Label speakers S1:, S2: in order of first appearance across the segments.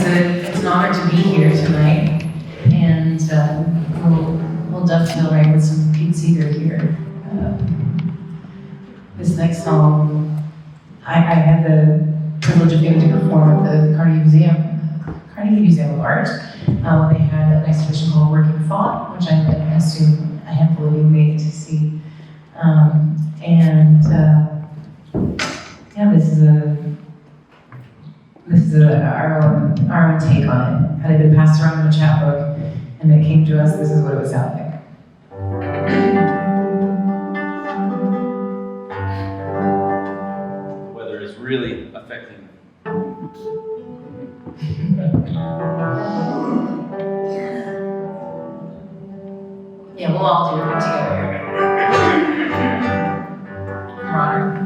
S1: It's an honor to be here tonight, and we'll dovetail right with some Pete Seeger here. This next song, I had the privilege of getting to perform at the Carnegie Museum of Art when they had an exhibition called Working Thought, which I assume a handful of you made to see. This is our own take on it. Had it been passed around in a chapbook and it came to us, this is what it would sound like.
S2: Whether it's really affecting.
S1: Yeah, we'll all do it together. Robert.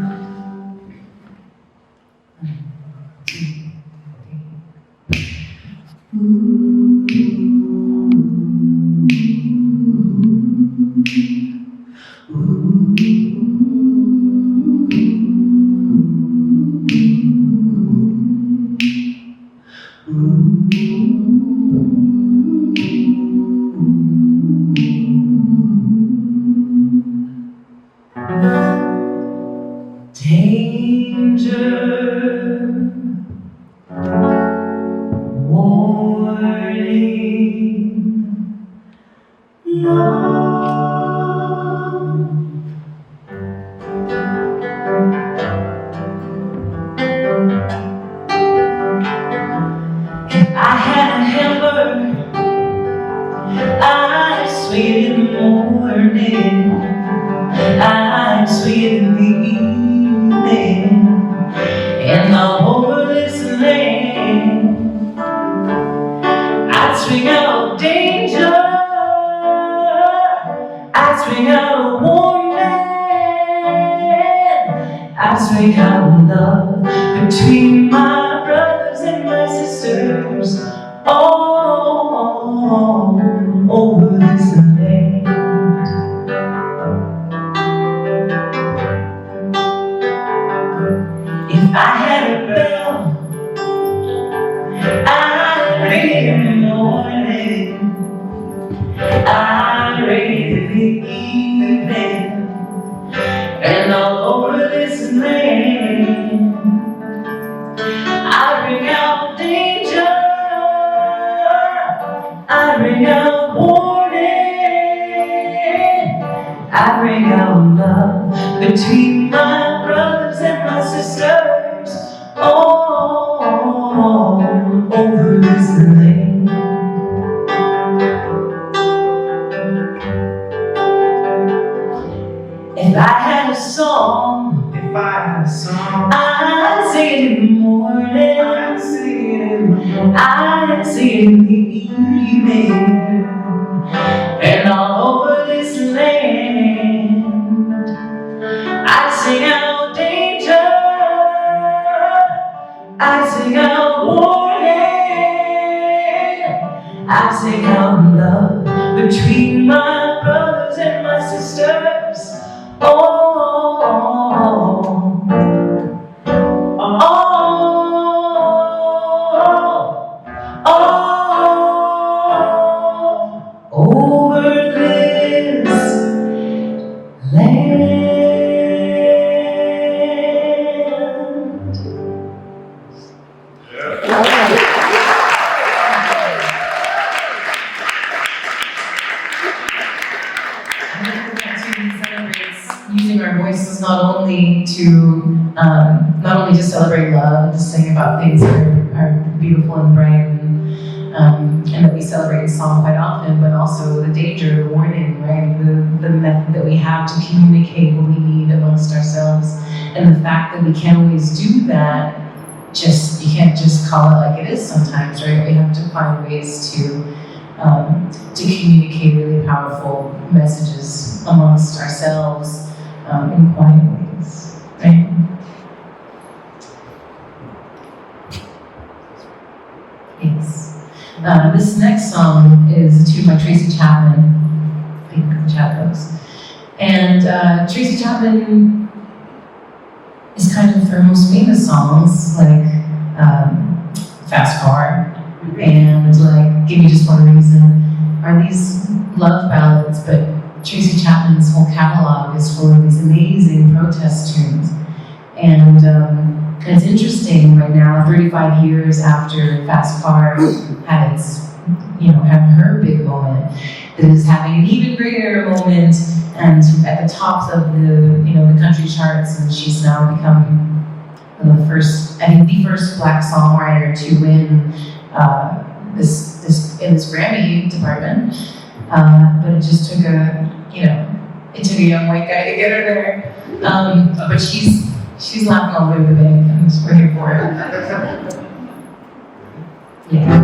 S1: Not only to celebrate love, to sing about things that are beautiful and bright, and that we celebrate in song quite often, but also the danger, the warning, right? The method that we have to communicate what we need amongst ourselves, and the fact that we can't always do that. You can't just call it like it is sometimes, right? We have to find ways to communicate really powerful messages amongst ourselves in quiet ways, right? Yes. This next song is a tune by Tracy Chapman. I think the chat knows. And Tracy Chapman is kind of her most famous songs, like Fast Car, And like, give you just one reason, are these love ballads, but Tracy Chapman's whole catalog is full of these amazing protest tunes. And it's interesting right now, 35 years after Fast Car had its, had her big moment, that is having an even greater moment and at the tops of the country charts, and she's now become the first Black songwriter to win this Grammy department. But it just took it took a young white guy to get her there. But she's laughing all over the bank, and we're here for it. Yeah.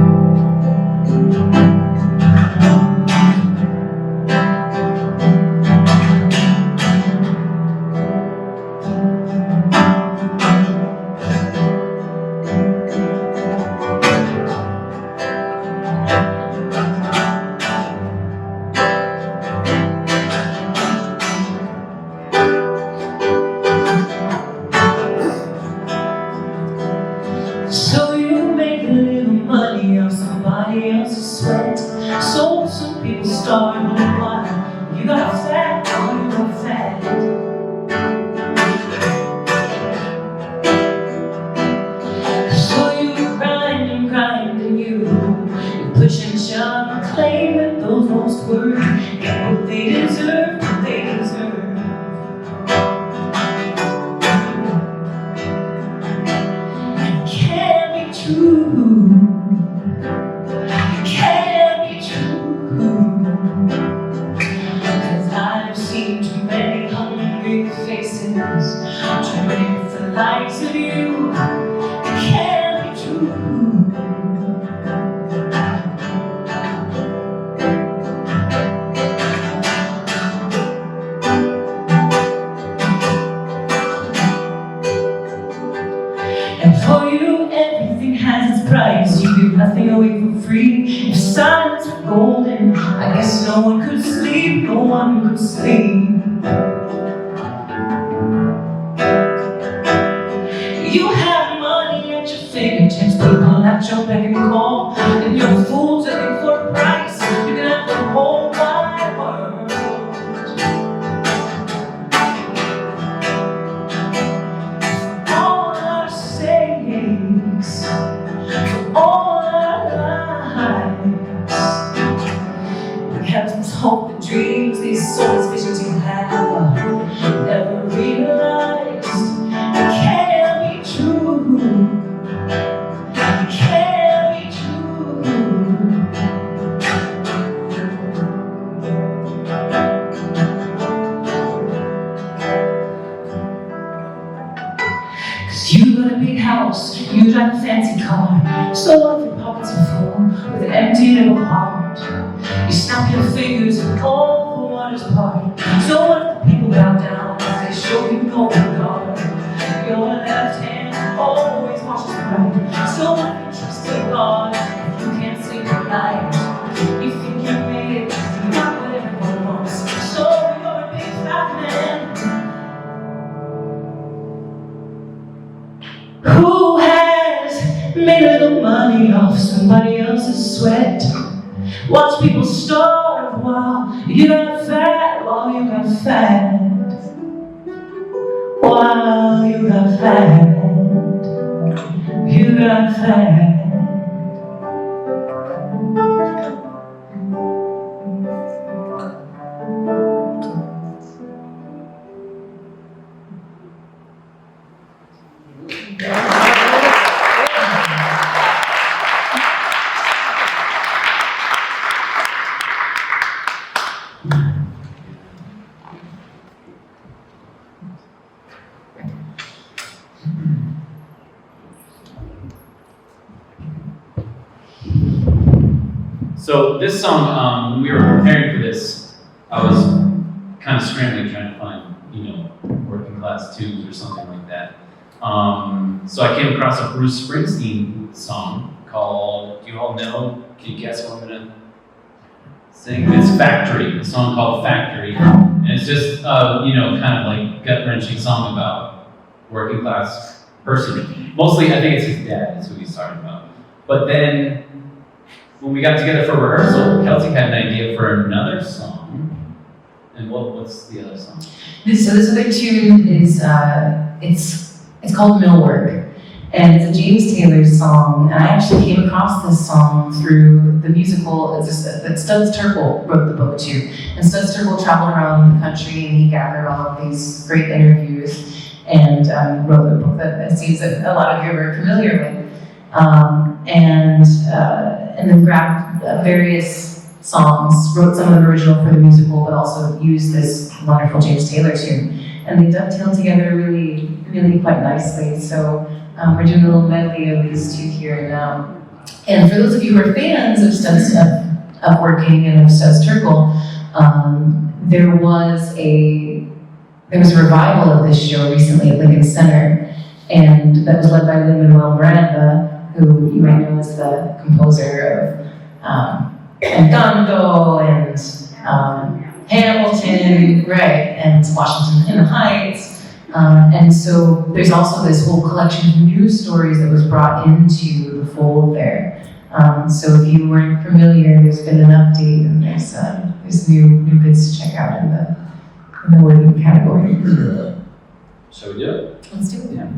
S2: So this song, when we were preparing for this, I was kind of scrambling trying to find, working class tunes or something like that. So I came across a Bruce Springsteen song called, do you all know? Can you guess what I'm gonna sing? It's Factory, a song called Factory. And it's just, kind of like gut-wrenching song about working class person. Mostly, I think it's his dad is who he's talking about. But then when we got together for rehearsal, Kelsey had an idea for another song. And what's the other song?
S1: This other tune is it's called Millwork, and it's a James Taylor song. And I actually came across this song through the musical. That Studs Terkel wrote the book too, and Studs Terkel traveled around the country and he gathered all of these great interviews and wrote a book that it seems that a lot of you are familiar with, and then grabbed various songs, wrote some of them original for the musical, but also used this wonderful James Taylor tune. And they dovetail together really, really quite nicely. So we're doing a little medley of these two here now. And for those of you who are fans of Studs, of Working and of Studs Terkel, there was a revival of this show recently at Lincoln Center, and that was led by Lin-Manuel Miranda, who you might know as the composer of Encanto and Hamilton, right, and Washington in the Heights. And so there's also this whole collection of news stories that was brought into the fold there. So if you weren't familiar, there's been an update, and there's new bits to check out in the working category.
S2: Shall we do it?
S1: Let's do it.
S2: Yeah.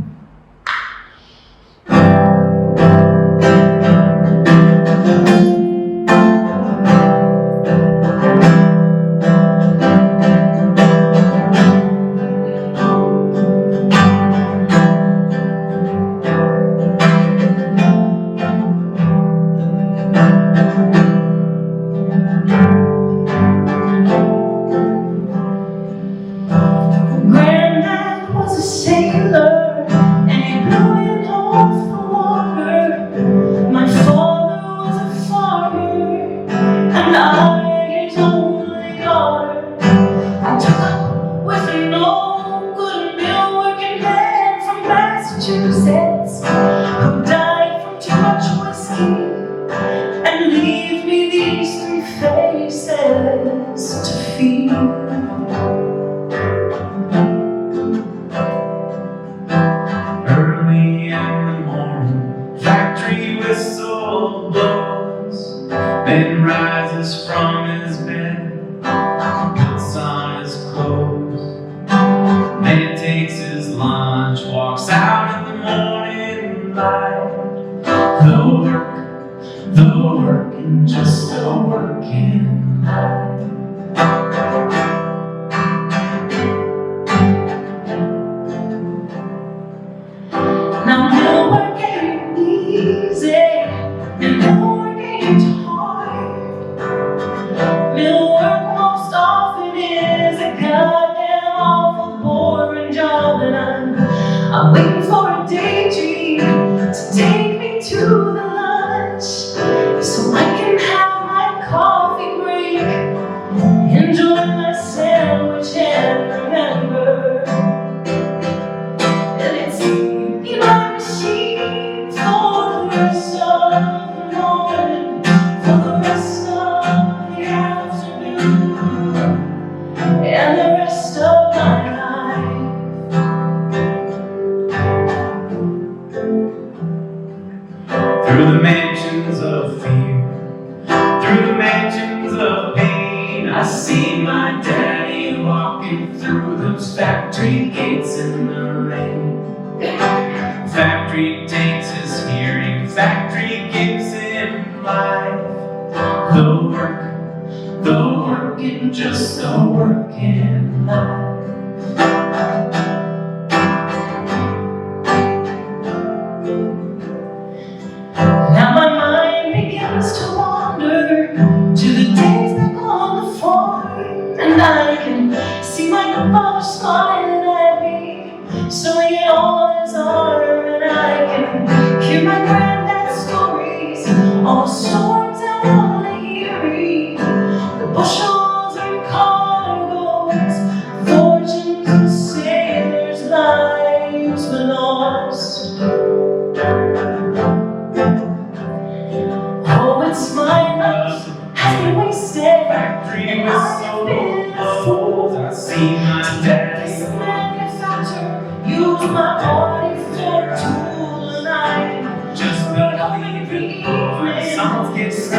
S3: Just believe it, someone gets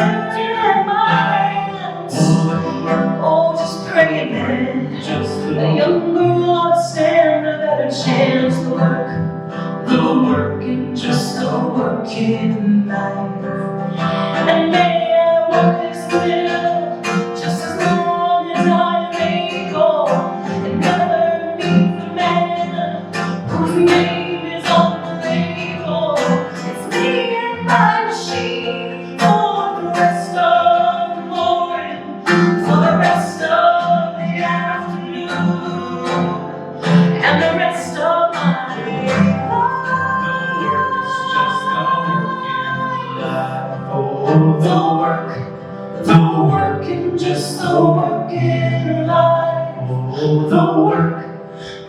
S2: the work and just the work in life. Oh,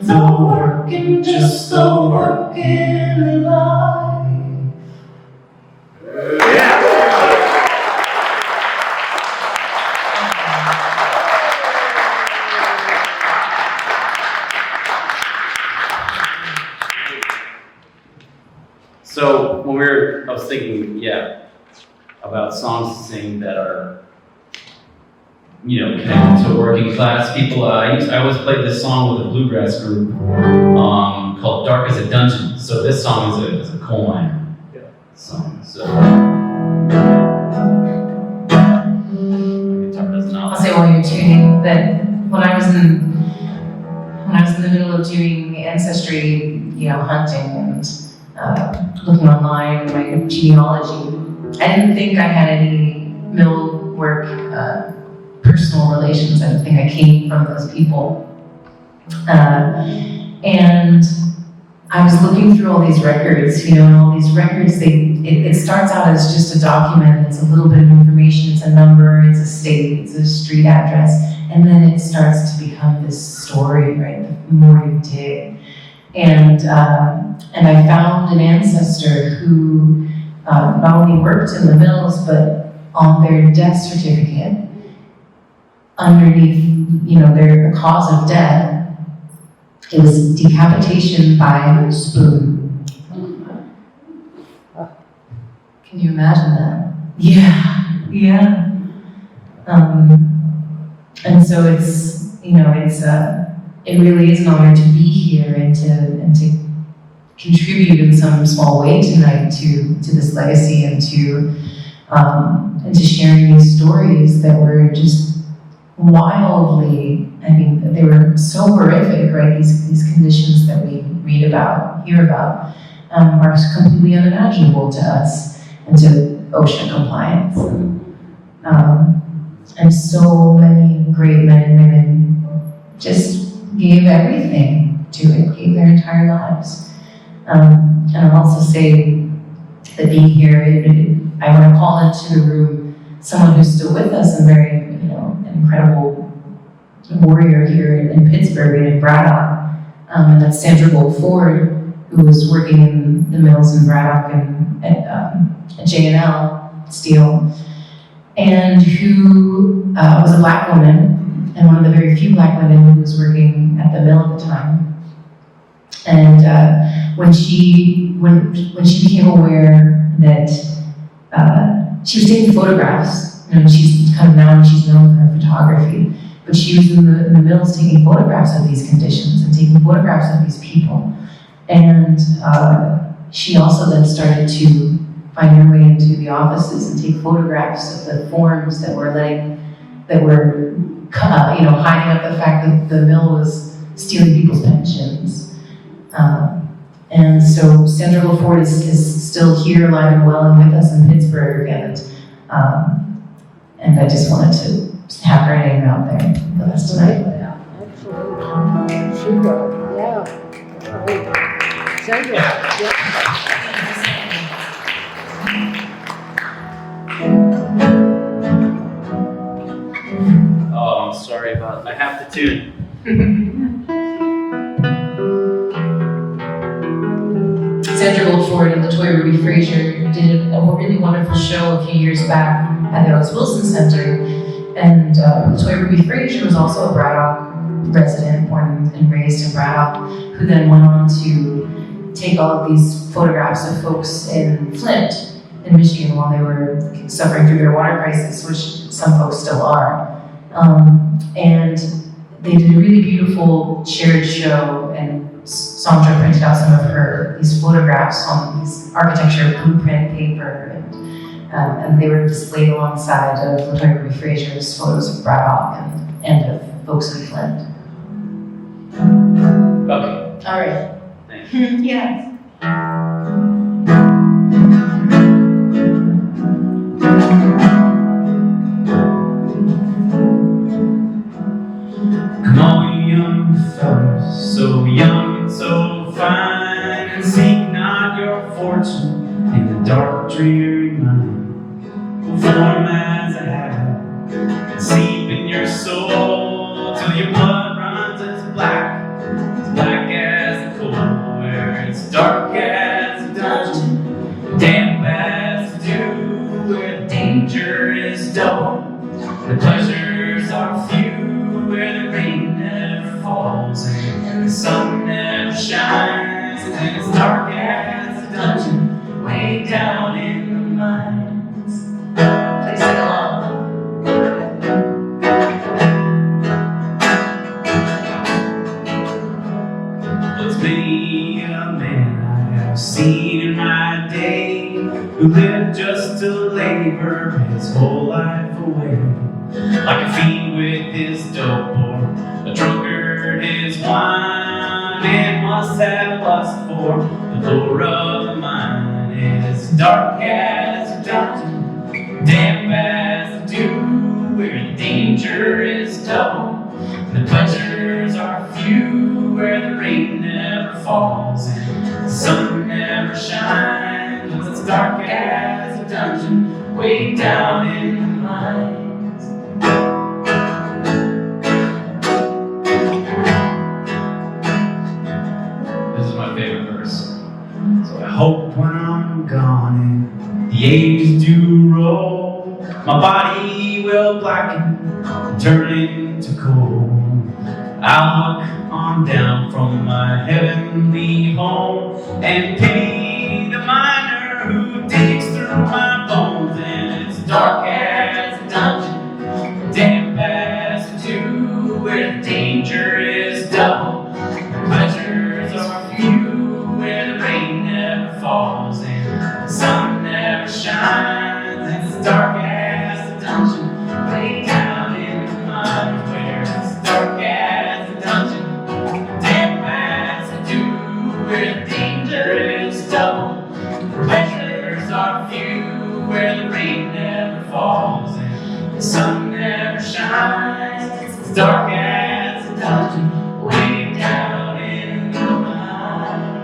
S2: the work and just the work in life. Yeah. So when I was thinking, about songs to sing that are, connected to working class people. I always played this song with a bluegrass group called "Dark as a Dungeon." So this song is a coal miner song. So my guitar does not.
S1: I'll say while you're tuning that when I was in the middle of doing ancestry, hunting and looking online, my genealogy, I didn't think I had any mill work personal relations. I don't think I came from those people. And I was looking through all these records, and all these records, it starts out as just a document, it's a little bit of information, it's a number, it's a state, it's a street address, and then it starts to become this story, right, the more you dig. And I found an ancestor who not only worked in the mills, but on their death certificate, underneath, the cause of death, it was decapitation by spoon. Can you imagine that? Yeah. And so it's, it really is an honor to be here and to contribute in some small way tonight to this legacy and to sharing these stories that were just wildly, they were so horrific, right? These conditions that we read about, hear about, are completely unimaginable to us and to OSHA compliance. And so many great men and women just gave everything to it, gave their entire lives. And I'll also say that being here, I want to call into the room someone who's still with us and very, an incredible warrior here in Pittsburgh and in Braddock. And that's Sandra Gold-Ford, who was working in the mills in Braddock and at J&L Steel, and who was a Black woman, and one of the very few Black women who was working at the mill at the time. And when she became aware that she was taking photographs, she's kind of known for her photography, but she was in the mills taking photographs of these conditions and taking photographs of these people. And she also then started to find her way into the offices and take photographs of the forms that were hiding up the fact that the mill was stealing people's pensions. And so Sandra Gold-Ford is still here, alive and well, and with us in Pittsburgh, and I just wanted to have her name out there with us tonight.
S3: Yeah, absolutely. She wrote, Sandra,
S2: Oh, I'm sorry about. I have to tune.
S1: Sandra Gold-Ford and LaToya Ruby Frazier did a really wonderful show a few years back at the Alex Wilson Center. And LaToya Ruby Frazier was also a Braddock resident, born and raised in Braddock, who then went on to take all of these photographs of folks in Flint, in Michigan, while they were suffering through their water crisis, which some folks still are. And they did a really beautiful shared show, and Sandra printed out some of these photographs on these architecture blueprint paper, and they were displayed alongside of LaToya Ruby Frazier's photos of Braddock and of folks in Flint.
S2: Okay.
S1: All right.
S2: Thanks.
S1: Yes.
S2: Come on, young fellas, so young and so fine, and seek not your fortune in the dark, dreary mine. will form as a habit, and seep in your soul till your blood runs as black as the coal, where it's dark as a dungeon, damp as the dew, where the danger is double, the pleasures are few, where the rain never falls and the sun never shines, and it's dark as a dungeon, way down in the mines. Please sing along. What's many a man I have seen in my day, who lived just to labor his whole life away, like a fiend with his dope or a drunkard his wine. It must have lust for the lure of the mine. It's dark as a dungeon, damp as the dew, where the danger is double, the pleasures are few, where the rain never falls and the sun never shines. It's dark as a dungeon, way down in the mines. This is my favorite verse. So I hope when I'm gone and the ages do roll, my body will blacken and turn into coal. I'll look on down from my heavenly home and pity the miner who digs through my bones. And it's dark as a dungeon, damp as a dew, where the danger is double, the pleasures are few, where the rain never falls and the sun never shines. And it's dark as a dungeon, way down in the mines, where it's dark as a dungeon, damp as a dew, where the danger is double, the pleasures are few, where the rain never falls and the sun never shines. It's dark as a dungeon, way down in the mines.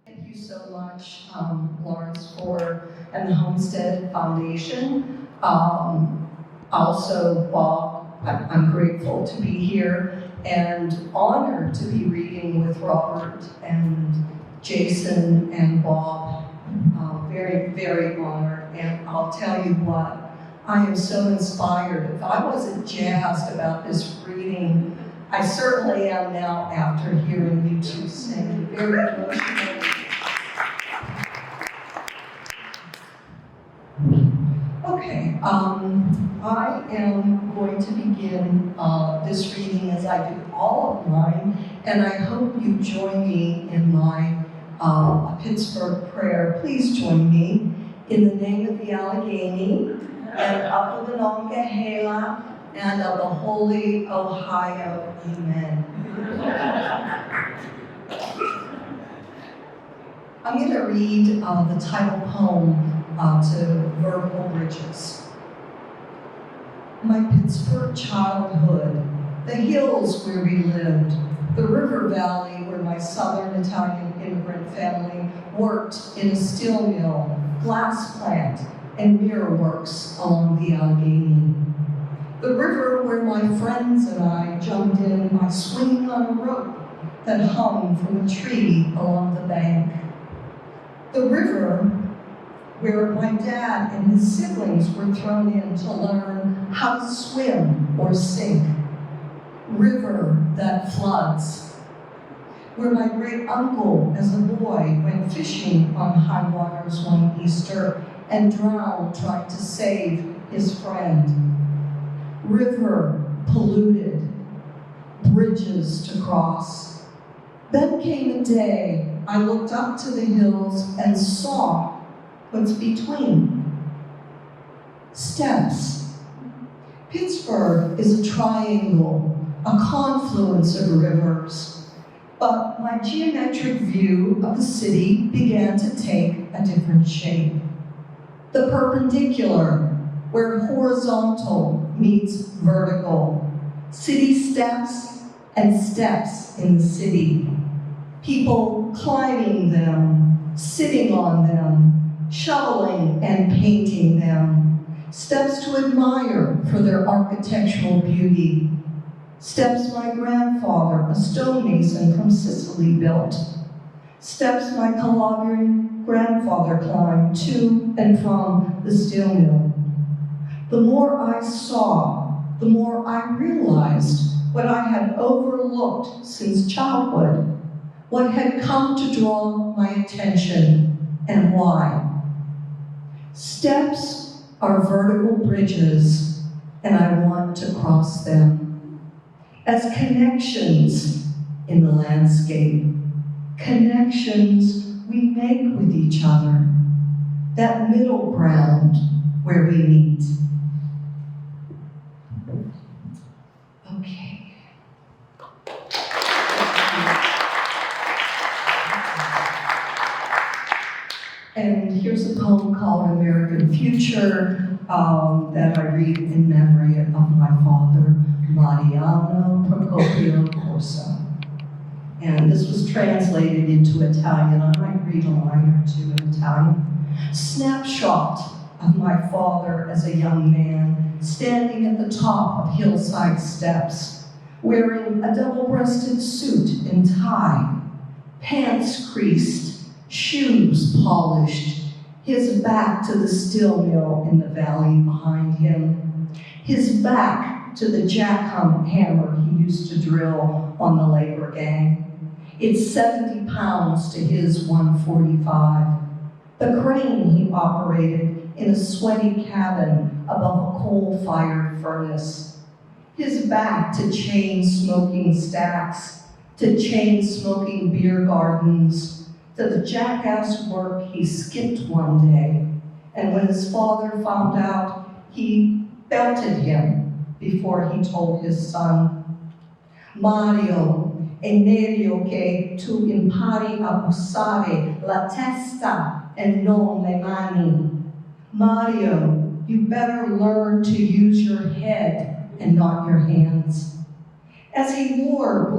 S3: Thank you so much, Lawrence, and the Homestead Foundation. Also, Bob, I'm grateful to be here and honored to be reading with Robert and Jason and Bob. Very, very honored. And I'll tell you what, I am so inspired. If I wasn't jazzed about this reading, I certainly am now after hearing you two sing. Very emotional. Okay, I am going to begin this reading as I do all of mine, and I hope you join me in my Pittsburgh prayer. Please join me in the name of the Allegheny, and of the Monongahela, and of the Holy Ohio. Amen. I'm going to read the title poem to Vertical Bridges. My Pittsburgh childhood, the hills where we lived, the river valley where my Southern Italian immigrant family worked in a steel mill, glass plant, and mirror works along the Allegheny. The river where my friends and I jumped in by swinging on a rope that hung from a tree along the bank. The river where my dad and his siblings were thrown in to learn how to swim or sink. River that floods. Where my great uncle, as a boy, went fishing on high waters one Easter and drowned trying to save his friend. River polluted, bridges to cross. Then came a day I looked up to the hills and saw what's between. Steps. Pittsburgh is a triangle, a confluence of rivers, but my geometric view of the city began to take a different shape. The perpendicular, where horizontal meets vertical. City steps and steps in the city. People climbing them, sitting on them, shoveling and painting them. Steps to admire for their architectural beauty. Steps my grandfather, a stonemason from Sicily, built. Steps my Calabrian grandfather climbed to and from the steel mill. The more I saw, the more I realized what I had overlooked since childhood, what had come to draw my attention, and why. Steps are vertical bridges, and I want to cross them as connections in the landscape, connections we make with each other, that middle ground where we meet. Okay. And here's a poem called American Future that I read in memory of my father, Mariano Procopio Corso. And this was translated into Italian. I might read a line or two in Italian. Snapshot of my father as a young man, standing at the top of hillside steps, wearing a double-breasted suit and tie, pants creased, shoes polished, his back to the steel mill in the valley behind him, his back to the jackhammer he used to drill on the labor gang. It's 70 pounds to his 145. The crane he operated in a sweaty cabin above a coal-fired furnace. His back to chain-smoking stacks, to chain-smoking beer gardens, to the jackass work he skipped one day. And when his father found out, he belted him before he told his son, Mario, è meglio che tu impari a usare la testa e non le mani. Mario, you better learn to use your head and not your hands. As he wore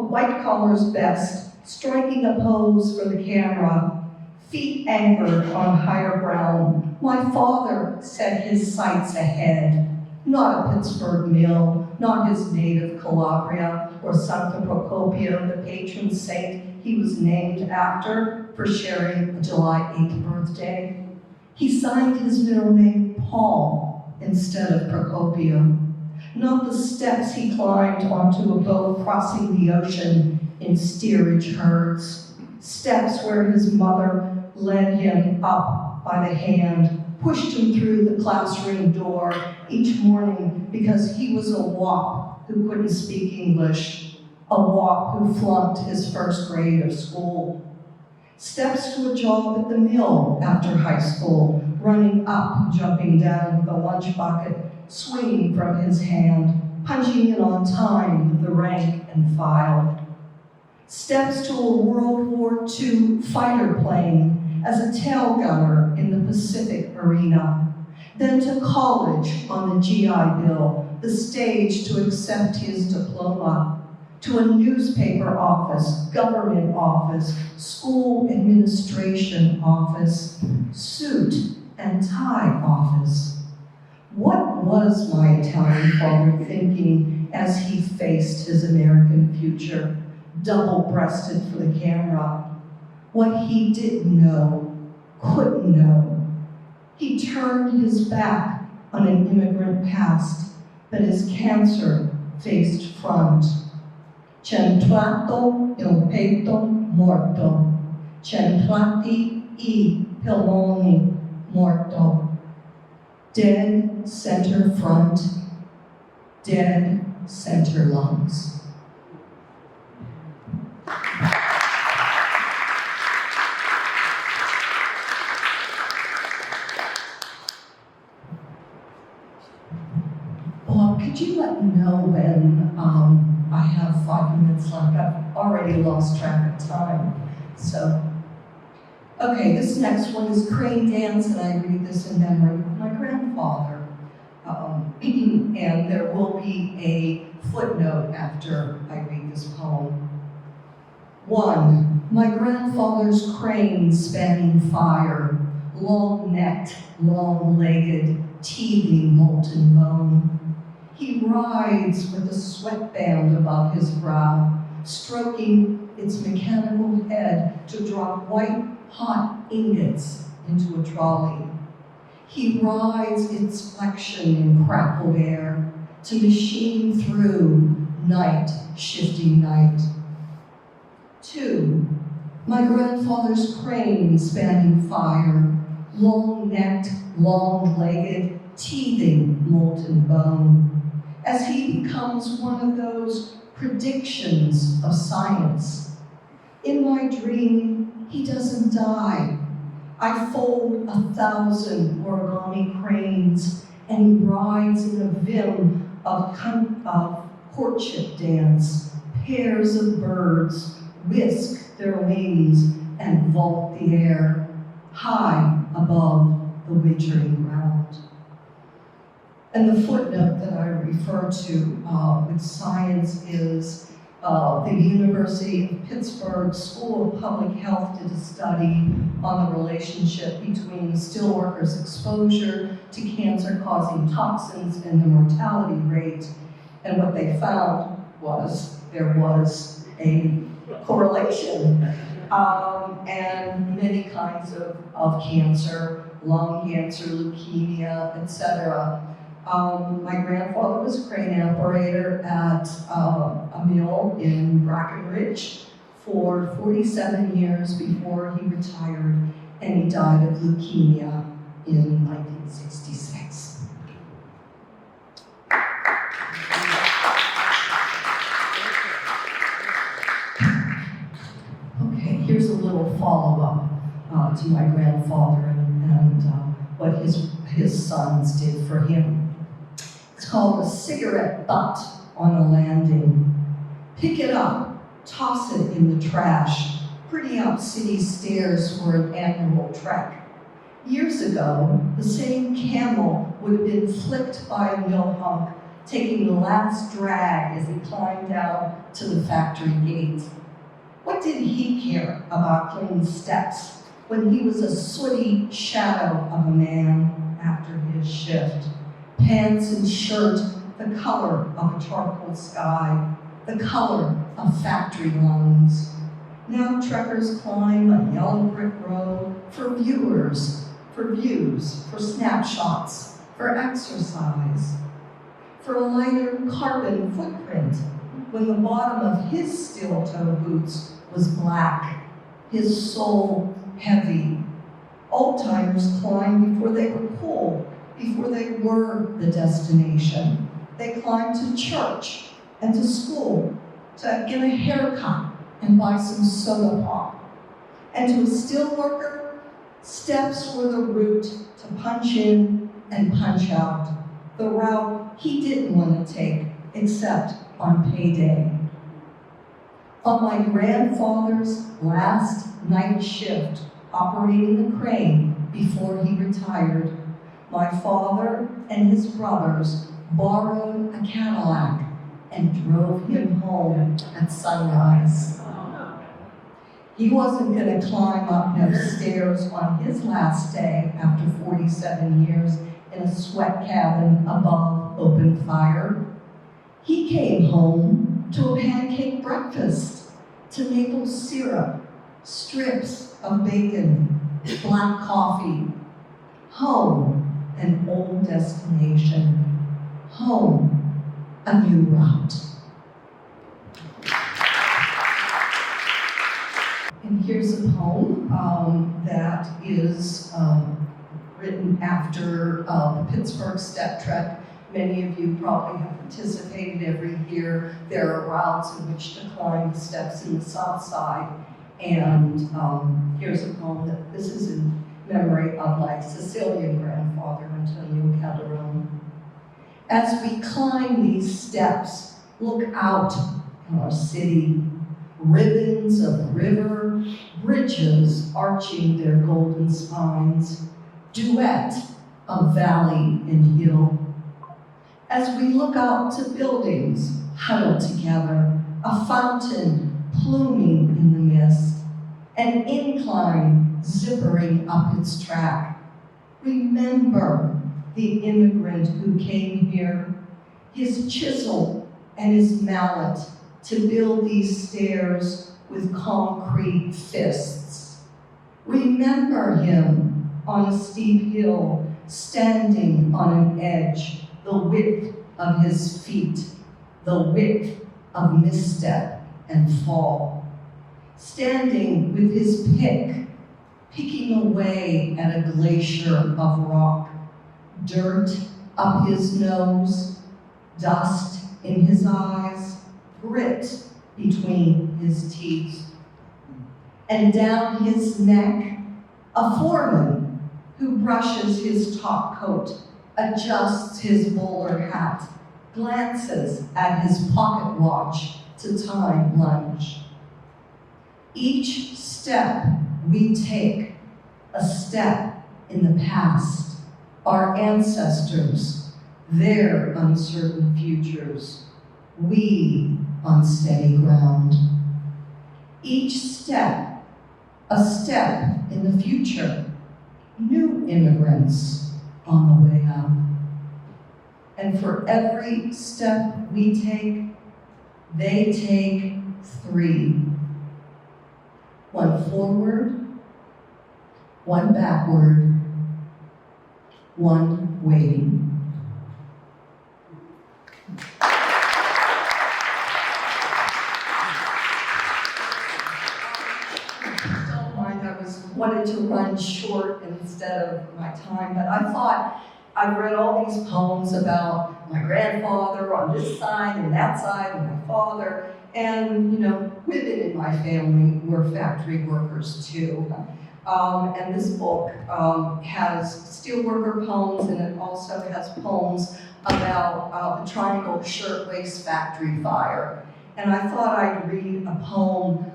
S3: white collar's best, striking a pose for the camera, feet anchored on higher ground, my father set his sights ahead. Not a Pittsburgh mill, not his native Calabria or Santa Procopio, the patron saint he was named after for sharing a July 8th birthday. He signed his middle name Paul instead of Procopio. Not the steps he climbed onto a boat crossing the ocean in steerage herds, steps where his mother led him up by the hand, pushed him through the classroom door each morning because he was a wop who couldn't speak English, a wop who flunked his first grade of school. Steps to a job at the mill after high school, running up, jumping down with a lunch bucket swinging from his hand, punching in on time with the rank and file. Steps to a World War II fighter plane as a tail gunner in the Pacific arena, then to college on the GI Bill, the stage to accept his diploma, to a newspaper office, government office, school administration office, suit and tie office. What was my Italian father thinking as he faced his American future, double-breasted for the camera? What he didn't know, couldn't know. He turned his back on an immigrant past, but his cancer faced front. Centrato il petto morto, centrati I polmoni morto. Dead center front, dead center lungs. Bob, could you let me know when I have 5 minutes left? I've already lost track of time. So, okay, this next one is Crane Dance, and I read this in memory of my grandfather. And there will be a footnote after I read this poem. 1. My grandfather's crane spanning fire, long-necked, long-legged, teething molten bone. He rides with a sweatband above his brow, stroking its mechanical head to drop white, hot ingots into a trolley. He rides its flexion in crackled air to machine through night, shifting night. 2. My grandfather's crane spanning fire, long-necked, long-legged, teething molten bone, as he becomes one of those predictions of science. In my dream, he doesn't die. I fold 1,000 origami cranes, and he rides in a vim of courtship dance. Pairs of birds whisk their wings and vault the air, high above the wintering ground. And the footnote that I refer to with science is the University of Pittsburgh School of Public Health did a study on the relationship between steelworkers' exposure to cancer-causing toxins and the mortality rate. And what they found was there was a correlation, and many kinds of cancer, lung cancer, leukemia, etc. My grandfather was a crane operator at a mill in Brackenridge for 47 years before he retired, and he died of leukemia in 1966. Okay, here's a little follow-up to my grandfather and what his sons did for him. It's called a cigarette butt on a landing. Pick it up, toss it in the trash, pretty up city stairs for an annual trek. Years ago, the same camel would have been flipped by a mill hunk, taking the last drag as he climbed down to the factory gate. What did he care about clean steps when he was a sooty shadow of a man after his shift? Pants and shirt, the color of a charcoal sky, the color of factory lungs. Now trekkers climb a yellow brick road for views, for snapshots, for exercise, for a lighter carbon footprint when the bottom of his steel-toe boots was black, his soul heavy. Old-timers climbed before they were cool, before they were the destination. They climbed to church and to school, to get a haircut and buy some soda pop. And to a steel worker, steps were the route to punch in and punch out, the route he didn't want to take except on payday. On my grandfather's last night shift operating the crane before he retired, my father and his brothers borrowed a Cadillac and drove him home at sunrise. He wasn't going to climb up those stairs on his last day after 47 years in a sweat cabin above open fire. He came home to a pancake breakfast, to maple syrup, strips of bacon, black coffee. Home, an old destination. Home, a new route. And here's a poem that is written after the Pittsburgh Step Trek. Many of you probably have participated every year. There are routes in which to climb the steps in the South Side. And here's a poem that this is in memory of my Sicilian grandfather, Antonio Calderone. As we climb these steps, look out in our city, ribbons of river, bridges arching their golden spines, duet of valley and hill. As we look out to buildings huddled together, a fountain pluming in the mist, an incline zippering up its track. Remember the immigrant who came here, his chisel and his mallet to build these stairs with concrete fists. Remember him on a steep hill, standing on an edge, the width of his feet, the width of misstep and fall. Standing with his pick, picking away at a glacier of rock, dirt up his nose, dust in his eyes, grit between his teeth. And down his neck, a foreman who brushes his top coat, adjusts his bowler hat, glances at his pocket watch to time lunch. Each step we take, a step in the past, our ancestors, their uncertain futures, we on steady ground. Each step, a step in the future, new immigrants on the way up. And for every step we take, they take 3. 1 forward, 1 backward, 1 waiting. Don't mind, I wanted to run short instead of my time, but I thought I've read all these poems about my grandfather on this side and that side, and my father, and women in my family were factory workers too. And this book has steelworker poems, and it also has poems about the Triangle Shirtwaist Factory fire. And I thought I'd read a poem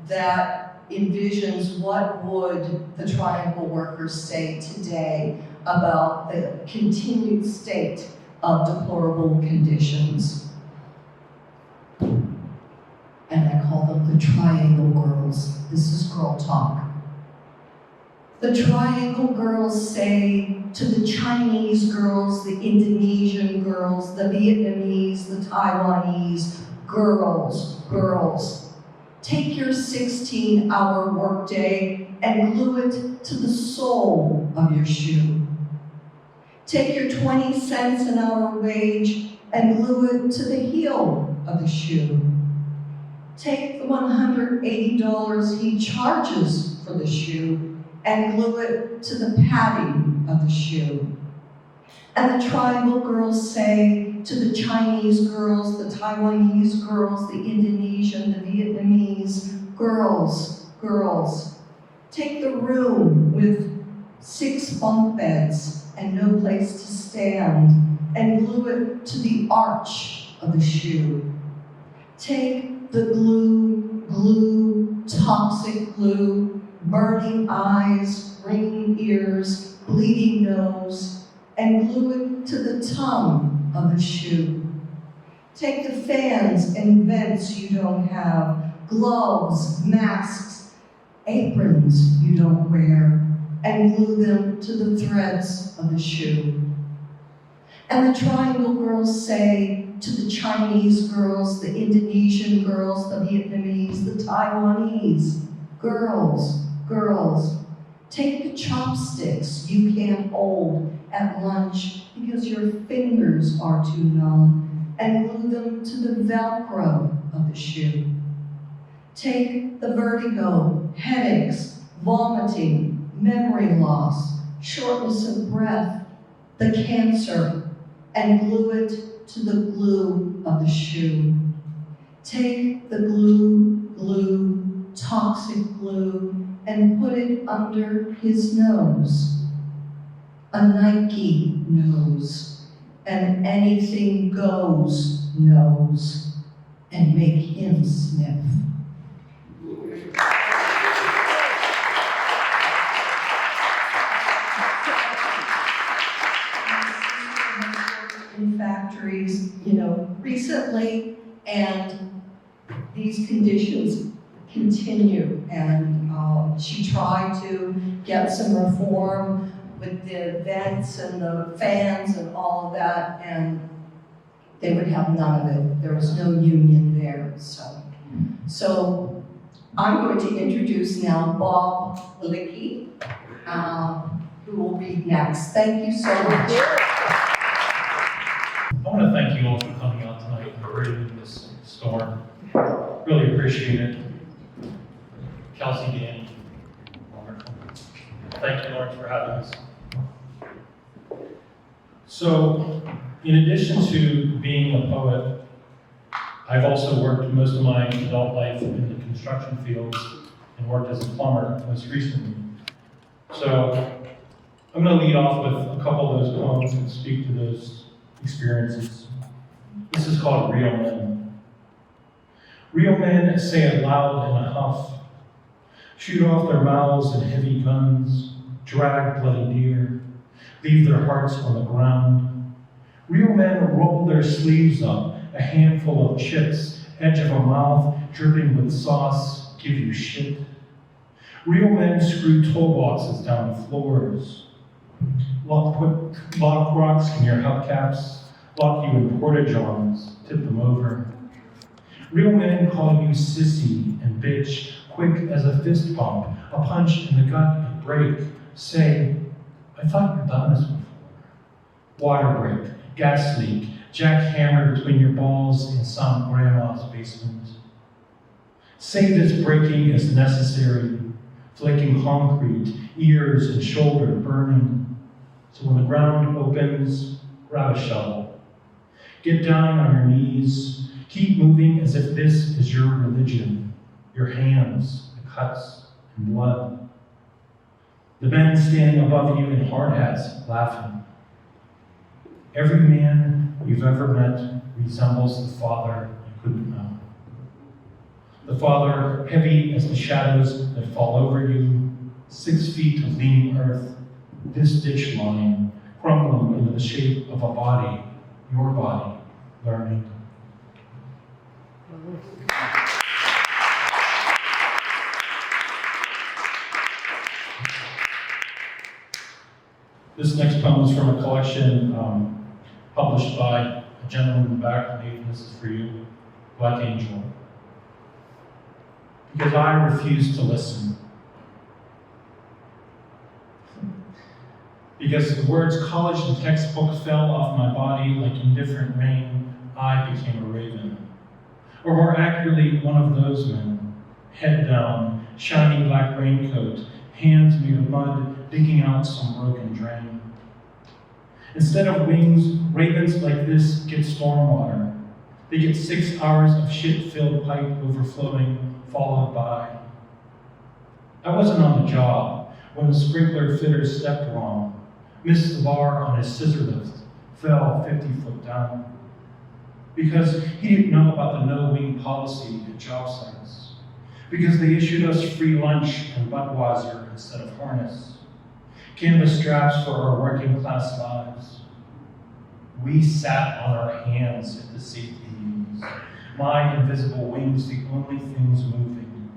S3: that envisions what would the Triangle workers say today about the continued state of deplorable conditions. And I call them the Triangle Girls. This is girl talk. The Triangle Girls say to the Chinese girls, the Indonesian girls, the Vietnamese, the Taiwanese, girls, take your 16-hour workday and glue it to the sole of your shoe. Take your 20 cents an hour wage and glue it to the heel of the shoe. Take the $180 he charges for the shoe and glue it to the padding of the shoe. And the Triangle Girls say to the Chinese girls, the Taiwanese girls, the Indonesian, the Vietnamese, girls, take the room with 6 bunk beds and no place to stand and glue it to the arch of the shoe. Take the glue, toxic glue, burning eyes, ringing ears, bleeding nose, and glue it to the tongue of the shoe. Take the fans and vents you don't have, gloves, masks, aprons you don't wear, and glue them to the threads of the shoe. And the Triangle Girls say to the Chinese girls, the Indonesian girls, the Vietnamese, the Taiwanese, girls, take the chopsticks you can't hold at lunch because your fingers are too numb and glue them to the Velcro of the shoe. Take the vertigo, headaches, vomiting, memory loss, shortness of breath, the cancer, and glue it to the glue of the shoe. Take the glue, toxic glue, and put it under his nose. A Nike nose, an anything goes nose, and make him sniff. In factories, recently, and these conditions conditions continue. And she tried to get some reform with the vents and the fans and all of that, and they would have none of it. There was no union there. So I'm going to introduce now Bob Walicki, who will be next. Thank you so much.
S4: I want to thank you all for coming out tonight and braving this storm. Really appreciate it. Kelsey, Danny, wonderful. Thank you, Lawrence, for having us. So, in addition to being a poet, I've also worked most of my adult life in the construction fields and worked as a plumber most recently. So, I'm going to lead off with a couple of those poems and speak to those experiences. This is called Real Men. Real men say it loud in a huff, shoot off their mouths and heavy guns, drag bloody deer, leave their hearts on the ground. Real men roll their sleeves up, a handful of chips, edge of a mouth dripping with sauce, give you shit. Real men screw toolboxes down floors, put lock rocks in your hubcaps, lock you in porta-johns, tip them over. Real men call you sissy and bitch, quick as a fist bump, a punch in the gut and break. Say, I thought you'd done this before. Water break, gas leak, jackhammer between your balls in some grandma's basement. Say this breaking is necessary, flaking concrete, ears and shoulder burning. So when the ground opens, grab a shovel. Get down on your knees. Keep moving as if this is your religion, your hands, the cuts and blood. The men standing above you in hard hats, laughing. Every man you've ever met resembles the father you couldn't know. The father heavy as the shadows that fall over you, 6 feet of leaning earth, this ditch line, crumbling into the shape of a body, your body, learning. This next poem is from a collection published by a gentleman in the back. Nathan, this is for you. Black Angel. Because I refuse to listen. Because the words college and textbook fell off my body like indifferent rain, I became a raven. Or more accurately, one of those men. Head down, shiny black raincoat, hands made of mud, digging out some broken drain. Instead of wings, ravens like this get stormwater. They get 6 hours of shit-filled pipe overflowing, followed by. I wasn't on the job when the sprinkler fitter stepped wrong, missed the bar on his scissor lift, fell 50 foot down. Because he didn't know about the no-wing policy at job sites. Because they issued us free lunch and Budweiser instead of harness. Canvas straps for our working class lives. We sat on our hands at the safety meetings. My invisible wings, the only things moving.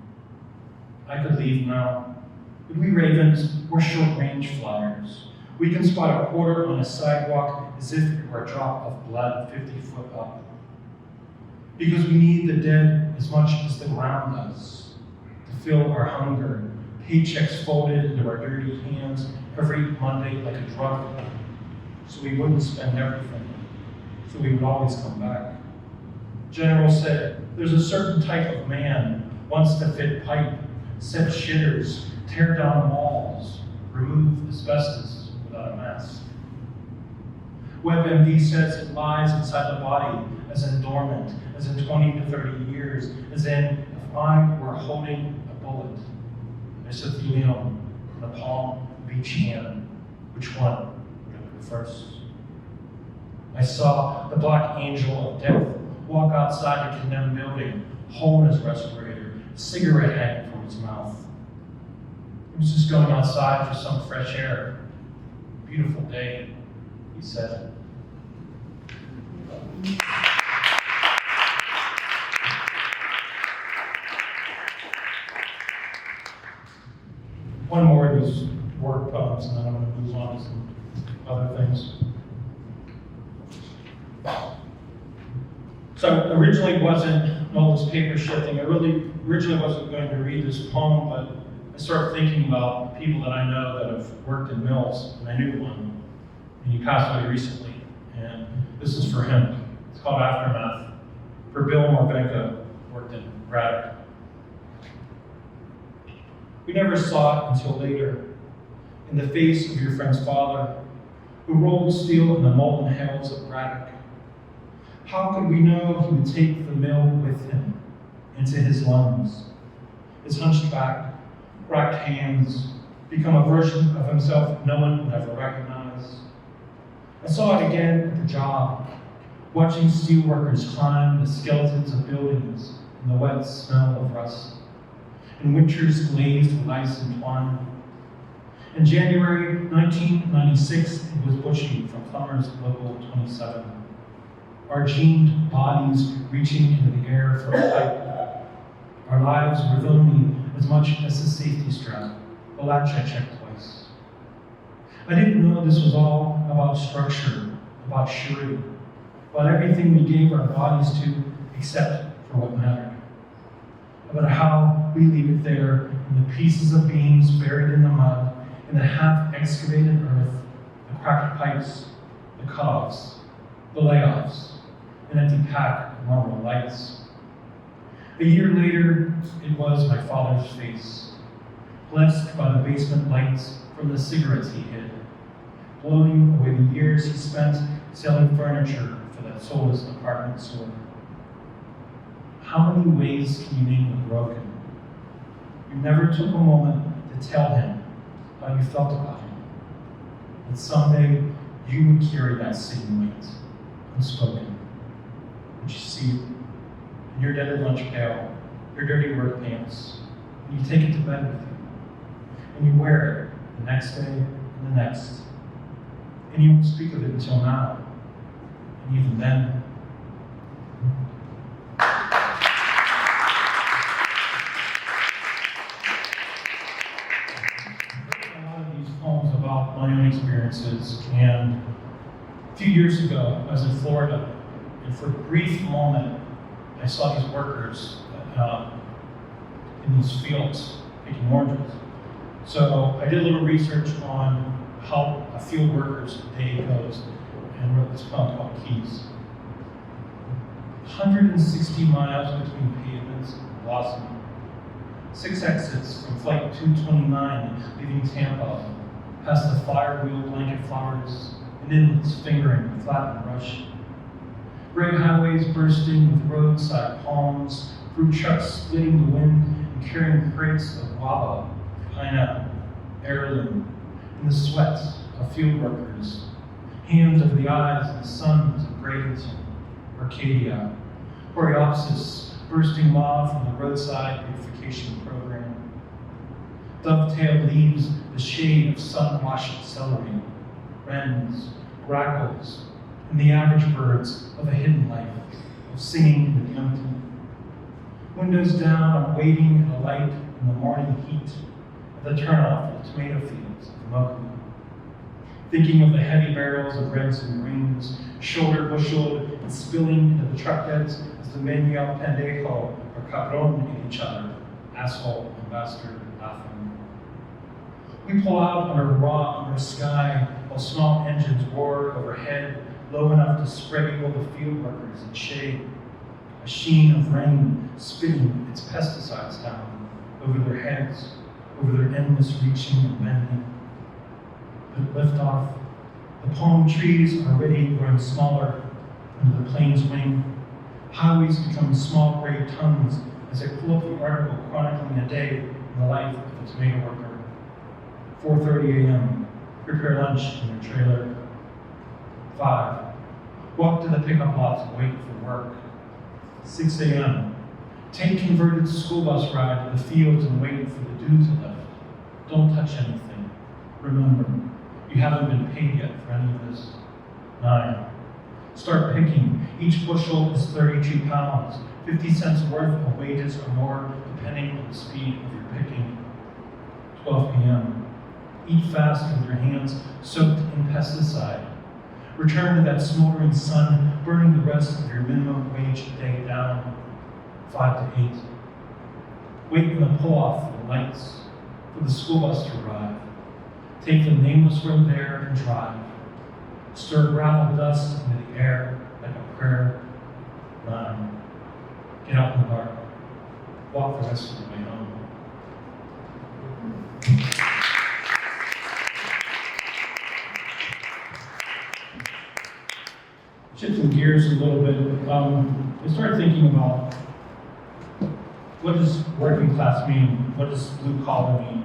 S4: I could leave now, but we ravens, we're short-range flyers. We can spot a quarter on a sidewalk as if it were a drop of blood 50 foot up. Because we need the dead as much as the ground does, to fill our hunger, paychecks folded into our dirty hands every Monday like a drug, so we wouldn't spend everything, so we would always come back. General said, there's a certain type of man wants to fit pipe, set shitters, tear down walls, remove asbestos without a mask. WebMD says it lies inside the body as in dormant, as in 20 to 30 years, as in if I were holding a bullet, mesothelium in the palm of each hand, which one would I put first? I saw the black angel of death walk outside a condemned building, hole in his respirator, cigarette hanging from his mouth. He was just going outside for some fresh air. Beautiful day, he said. one more of these work poems, and then I'm going to move on to some other things. So I originally wasn't all this paper shifting. I originally wasn't going to read this poem, but I started thinking about people that I know that have worked in mills, and I knew one, and he passed away recently, and this is for him. It's called Aftermath. For Bill Morvenka, worked in Braddock. We never saw it until later, in the face of your friend's father, who rolled steel in the molten hells of Braddock. How could we know he would take the mill with him into his lungs? His hunched back, cracked hands, become a version of himself no one would ever recognize. I saw it again at the job, watching steelworkers climb the skeletons of buildings in the wet smell of rust, and winters glazed with ice and twine. In January 1996, it was Bushy from Plumbers Local 27. Our jeaned bodies reaching into the air for a pipe. Our lives were lonely as much as the safety strap, the latch I checked twice. I didn't know this was all about structure, about surety, about everything we gave our bodies to except for what mattered. About how we leave it there in the pieces of beams buried in the mud, in the half-excavated earth, the cracked pipes, the cutoffs, the layoffs, an empty pack of marble lights. A year later, it was my father's face, blessed by the basement lights from the cigarettes he hid, blowing away the years he spent selling furniture for that soulless apartment store. How many ways can you name the broken? You never took a moment to tell him how you felt about him. That someday you would carry that same weight, unspoken. Would you see it in your dead lunch pail, your dirty work pants, and you take it to bed with you, and you wear it the next day and the next, and you won't speak of it until now, and even then. About my own experiences, and a few years ago I was in Florida, and for a brief moment I saw these workers in these fields picking oranges. So I did a little research on how a field worker's day goes and wrote this poem called Keys. 160 miles between pavements and blossom. 6 exits from flight 229 leaving Tampa, past the firewheel blanket flowers, and inlets fingering the flattened rush. Gray highways bursting with roadside palms, fruit trucks splitting the wind and carrying crates of guava, pineapple, heirloom, and the sweat of field workers, hands over the eyes of the sons of Bradenton, Arcadia, Coreopsis bursting mauve from the roadside beautification program. Dovetail leaves the shade of sun-washed celery, wrens, grackles, and the average birds of a hidden life, of singing in the empty. Windows down, I'm waiting at a light in the morning heat at the turnoff of the tomato fields of Moku. Thinking of the heavy barrels of reds and greens, shoulder busheled and spilling into the truck beds as the men yell pendejo or cabron at each other, asshole and bastard laughing. We pull out under a raw under sky while small engines roar overhead, low enough to spread eagle the field workers in shade. A sheen of rain spitting its pesticides down over their heads, over their endless reaching and bending. But lift off, the palm trees are already growing smaller under the plane's wing. Highways become small gray tongues as I pull up the article chronicling a day in the life of a tomato worker. 4:30 a.m., prepare lunch in their trailer. 5, walk to the pickup lot to wait for work. 6 a.m., take converted school bus ride to the fields and wait for the dew to lift. Don't touch anything. Remember, you haven't been paid yet for any of this. 9, start picking. Each bushel is 32 pounds, 50 cents worth of wages or more, depending on the speed of your picking. 12 p.m. Eat fast with your hands soaked in pesticide. Return to that smoldering sun, burning the rest of your minimum wage day down, 5 to 8. Wait in the pull-off for the lights, for the school bus to arrive. Take the nameless road there and drive. Stir gravel dust into the air like a prayer. 9. Get out in the dark. Walk the rest of the way home. Shifting gears a little bit, I started thinking about what does working class mean? What does blue collar mean?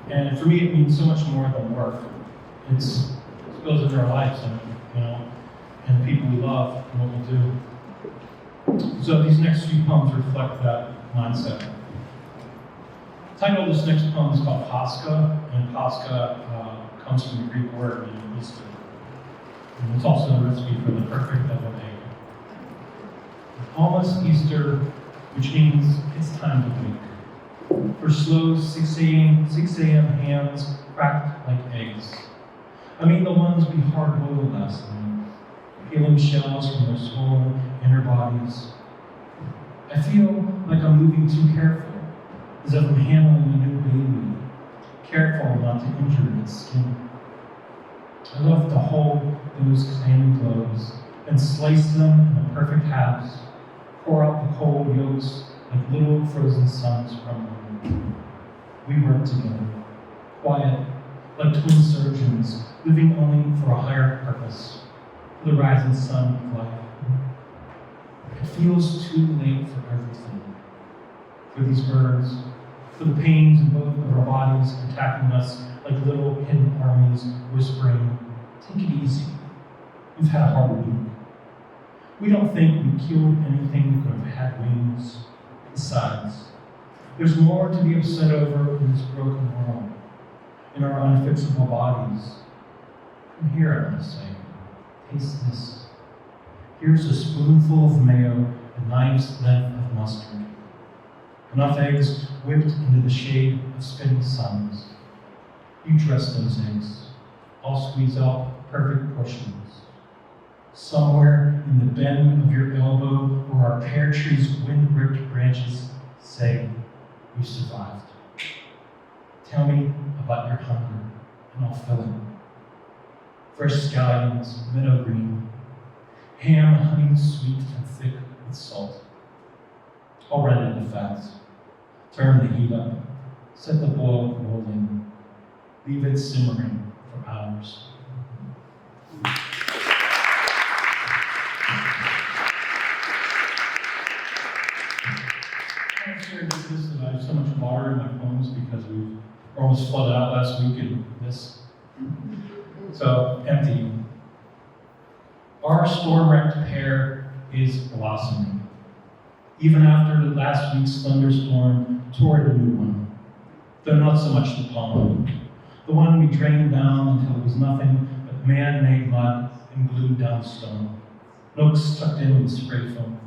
S4: And for me, it means so much more than work. It goes into our lives, and the people we love and what we do. So these next few poems reflect that mindset. The title of this next poem is called Pascha, and Pascha comes from the Greek word meaning Easter. And it's also a recipe for the perfect deviled egg. Almost Easter, which means it's time to wake. For slow 6 a.m. hands cracked like eggs. I mean the ones we hard-boiled last night, peeling shells from their swollen inner bodies. I feel like I'm moving too careful, as if I'm handling a new baby, careful not to injure its skin. I love to hold those clammy clothes and slice them in the perfect halves, pour out the cold yolks like little frozen suns from them. We work together, quiet, like twin surgeons, living only for a higher purpose, for the rising sun of life. It feels too late for everything, for these birds, for the pains in both of our bodies attacking us like little hidden armies whispering, "Take it easy. We've had a hard week." We don't think we killed anything that could have had wings. Besides, there's more to be upset over in this broken world, in our unfixable bodies. Come here, I want to say. Taste this. Here's a spoonful of mayo, a knife's length of mustard. Enough eggs whipped into the shade of spitting suns. You dress those eggs. I'll squeeze out perfect portions. Somewhere in the bend of your elbow where our pear tree's wind-ripped branches say, you survived. Tell me about your hunger, and I'll fill it. Fresh scallions, meadow green, ham honeyed sweet and thick with salt. I'll render the fats, turn the heat up, set the boil rolling, leave it simmering for hours. I'm sharing this that I have so much water in my poems because we were almost flooded out last week in this. So, empty. Our storm-wrecked pear is blossoming. Even after last week's thunderstorm toward a new one. Though not so much the pollen. The one we drained down until it was nothing but man-made mud and glued down stone. Nooks tucked in with spray foam.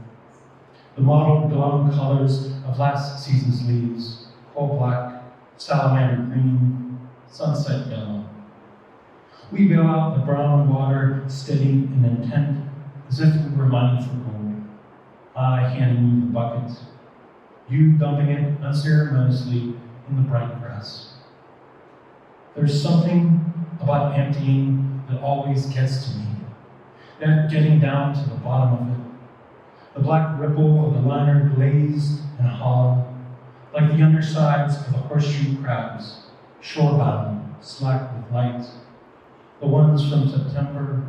S4: The mottled glum colors of last season's leaves. Coal black, salamander green, sunset yellow. We bail out the brown water, steady and intent, as if we were mining for gold. I handing you the bucket, you dumping it unceremoniously in the bright grass. There's something about emptying that always gets to me, that getting down to the bottom of it. The black ripple of the liner glazed and hollow, like the undersides of the horseshoe crabs, shore-bound, slack with light. The ones from September,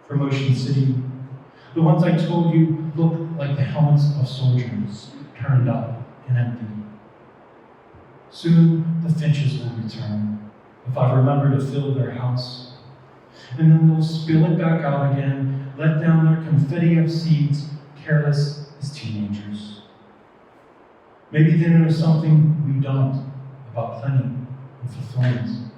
S4: from Ocean City, the ones I told you look like the helmets of soldiers, turned up and empty. Soon the finches will return, if I remember to fill their house. And then they'll spill it back out again, let down their confetti of seeds, careless as teenagers. Maybe then there's something we don't about plenty and fulfillment.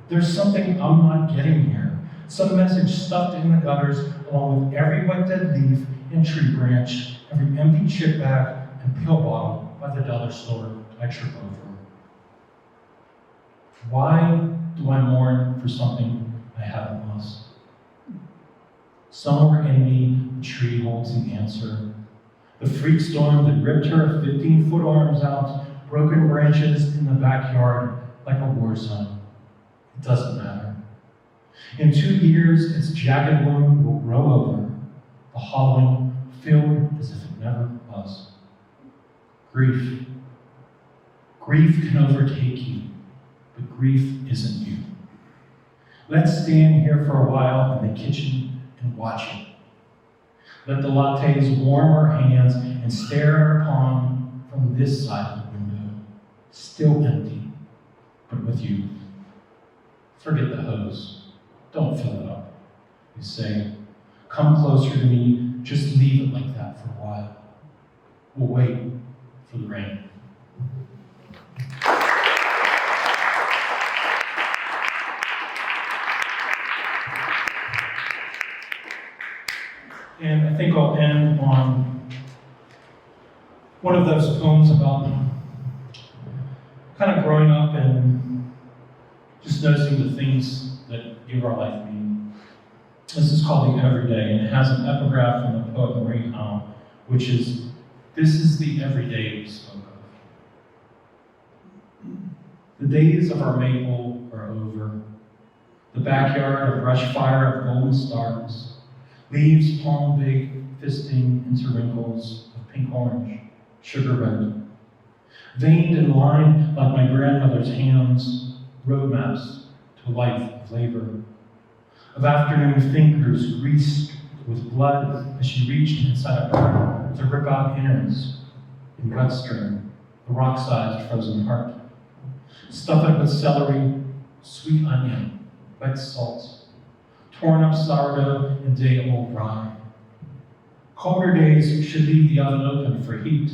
S4: There's something I'm not getting here. Some message stuffed in the gutters, along with every wet dead leaf and tree branch, every empty chip bag and pill bottle by the dollar store I trip over. Why do I mourn for something I haven't lost? Somewhere in me, the tree holds the answer. The freak storm that ripped her 15-foot arms out, broken branches in the backyard like a war zone. It doesn't matter. In 2 years, its jagged wound will grow over, the hollowing filled as if it never was. Grief. Grief can overtake you, but grief isn't you. Let's stand here for a while in the kitchen and watch it. Let the lattes warm our hands and stare upon from this side of the window, still empty, but with you. Forget the hose. Don't fill it up. You say, come closer to me, just leave it like that for a while. We'll wait for the rain. And I think I'll end on one of those poems about kind of growing up and just noticing the things that give our life meaning. This is called The Everyday, and it has an epigraph from the poet Munhall, which is, this is the everyday we spoke of. The days of our maple are over. The backyard a brush fire of golden stars. Leaves palm big, fisting into wrinkles of pink orange, sugar red. Veined and lined like my grandmother's hands, roadmaps to a life of labor. Of afternoon fingers greased with blood as she reached inside a burn to rip out innards in gut string, a rock-sized frozen heart. Stuff it with celery, sweet onion, wet salt, torn up sourdough and day-old rye. Colder days should leave the oven open for heat.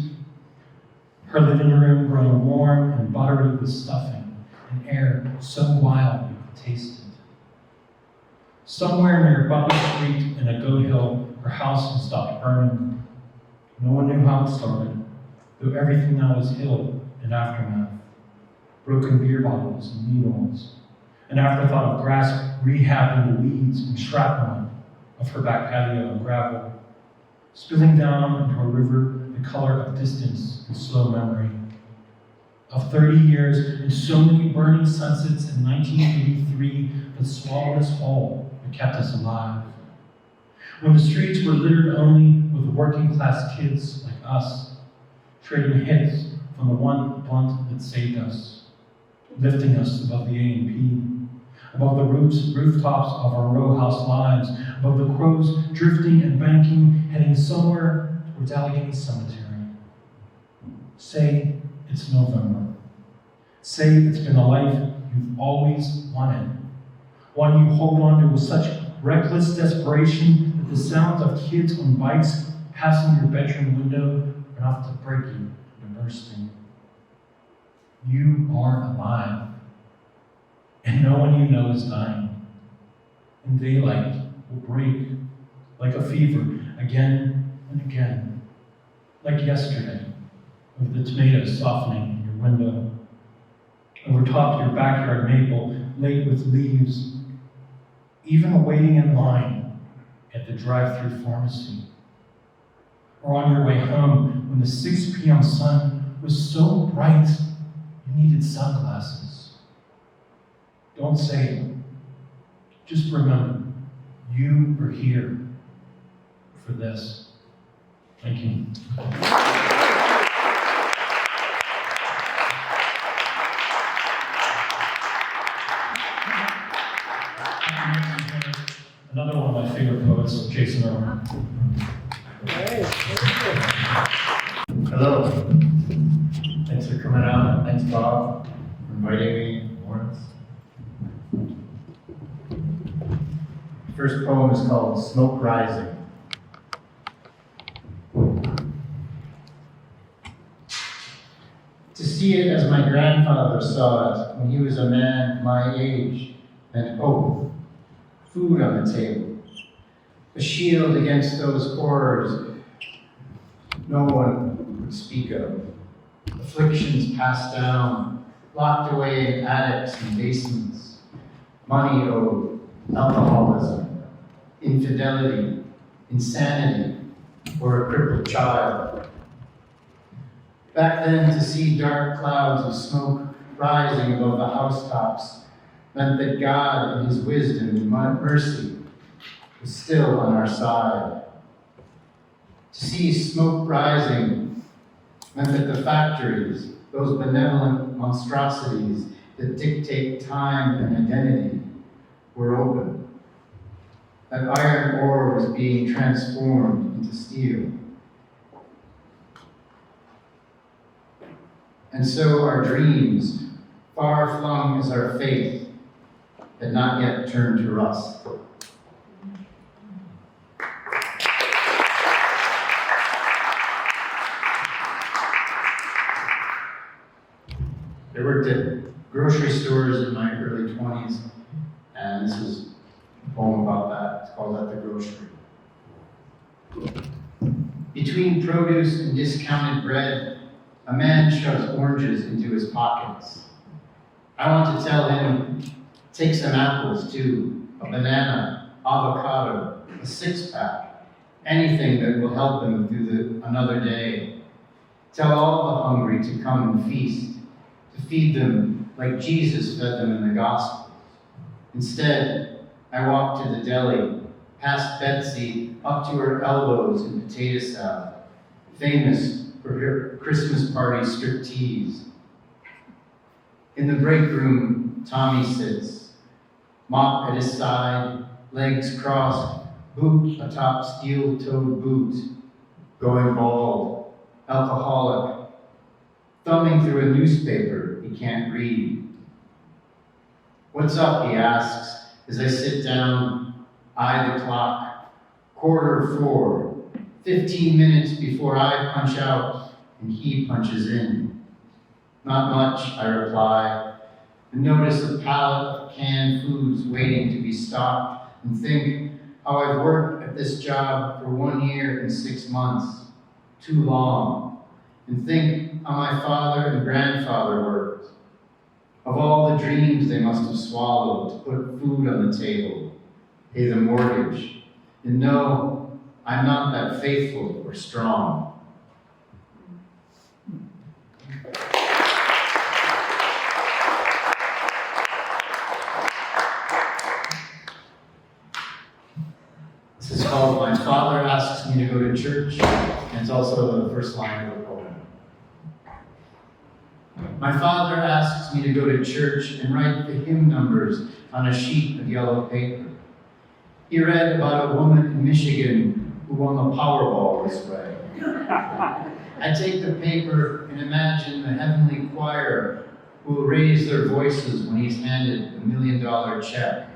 S4: Her living room growing warm and buttery with stuffing, and air so wild you could taste it. Somewhere near Butler Street in a goat hill, her house had stopped burning. No one knew how it started, though everything now was hill and aftermath. Broken beer bottles and needles. An afterthought of grass rehabbing the weeds and shrapnel of her back patio and gravel, spilling down into a river the color of distance and slow memory. Of 30 years and so many burning sunsets in 1983 that swallowed us whole and kept us alive. When the streets were littered only with working class kids like us, trading hits from the one blunt that saved us, lifting us above the A&P, above the rooftops of our row house lives, above the crows drifting and banking, heading somewhere towards Allegheny Cemetery. Say it's November. Say it's been a life you've always wanted, one you hold on to with such reckless desperation that the sounds of kids on bikes passing your bedroom window are enough to break you into bursting. You are alive. And no one you know is dying. And daylight will break like a fever again and again. Like yesterday, with the tomatoes softening in your window. Over top your backyard maple, late with leaves. Even waiting in line at the drive-through pharmacy. Or on your way home when the 6 p.m. sun was so bright you needed sunglasses. Don't say it. Just remember, you are here for this. Thank you. Another one of my favorite poets, Jason Irwin.
S5: Hello. Thanks for coming out. Thanks, Bob, for inviting me. Lawrence. First poem is called Smoke Rising. To see it as my grandfather saw it when he was a man my age meant hope, food on the table, a shield against those horrors no one would speak of, afflictions passed down locked away in attics and basements, money owed, alcoholism, infidelity, insanity, or a crippled child. Back then, to see dark clouds of smoke rising above the housetops meant that God, in his wisdom and mercy, was still on our side. To see smoke rising meant that the factories, those benevolent monstrosities that dictate time and identity, were open. That iron ore was being transformed into steel. And so our dreams, far flung as our faith, had not yet turned to rust. I worked at grocery stores in my early 20s, and this is a poem about that. It's called At the Grocery. Between produce and discounted bread, a man shoves oranges into his pockets. I want to tell him, take some apples too, a banana, avocado, a six-pack, anything that will help him through another day. Tell all the hungry to come and feast, to feed them like Jesus fed them in the Gospels. Instead, I walked to the deli, past Betsy, up to her elbows in potato salad, famous for her Christmas party striptease. In the break room, Tommy sits, mop at his side, legs crossed, boot atop steel-toed boot, going bald, alcoholic, thumbing through a newspaper he can't read. What's up, he asks, as I sit down, eye the clock, 4:15, 15 minutes before I punch out and he punches in. Not much, I reply, and notice a pallet of canned foods waiting to be stocked and think how I've worked at this job for 1 year and 6 months, too long, and think how my father and grandfather worked, of all the dreams they must have swallowed to put food on the table, pay the mortgage, and no, I'm not that faithful or strong. This is called My Father Asks Me to Go to Church, and it's also the first line of the poem. My father asks me to go to church and write the hymn numbers on a sheet of yellow paper. He read about a woman in Michigan who won the Powerball this way. I take the paper and imagine the heavenly choir who will raise their voices when he's handed $1 million check.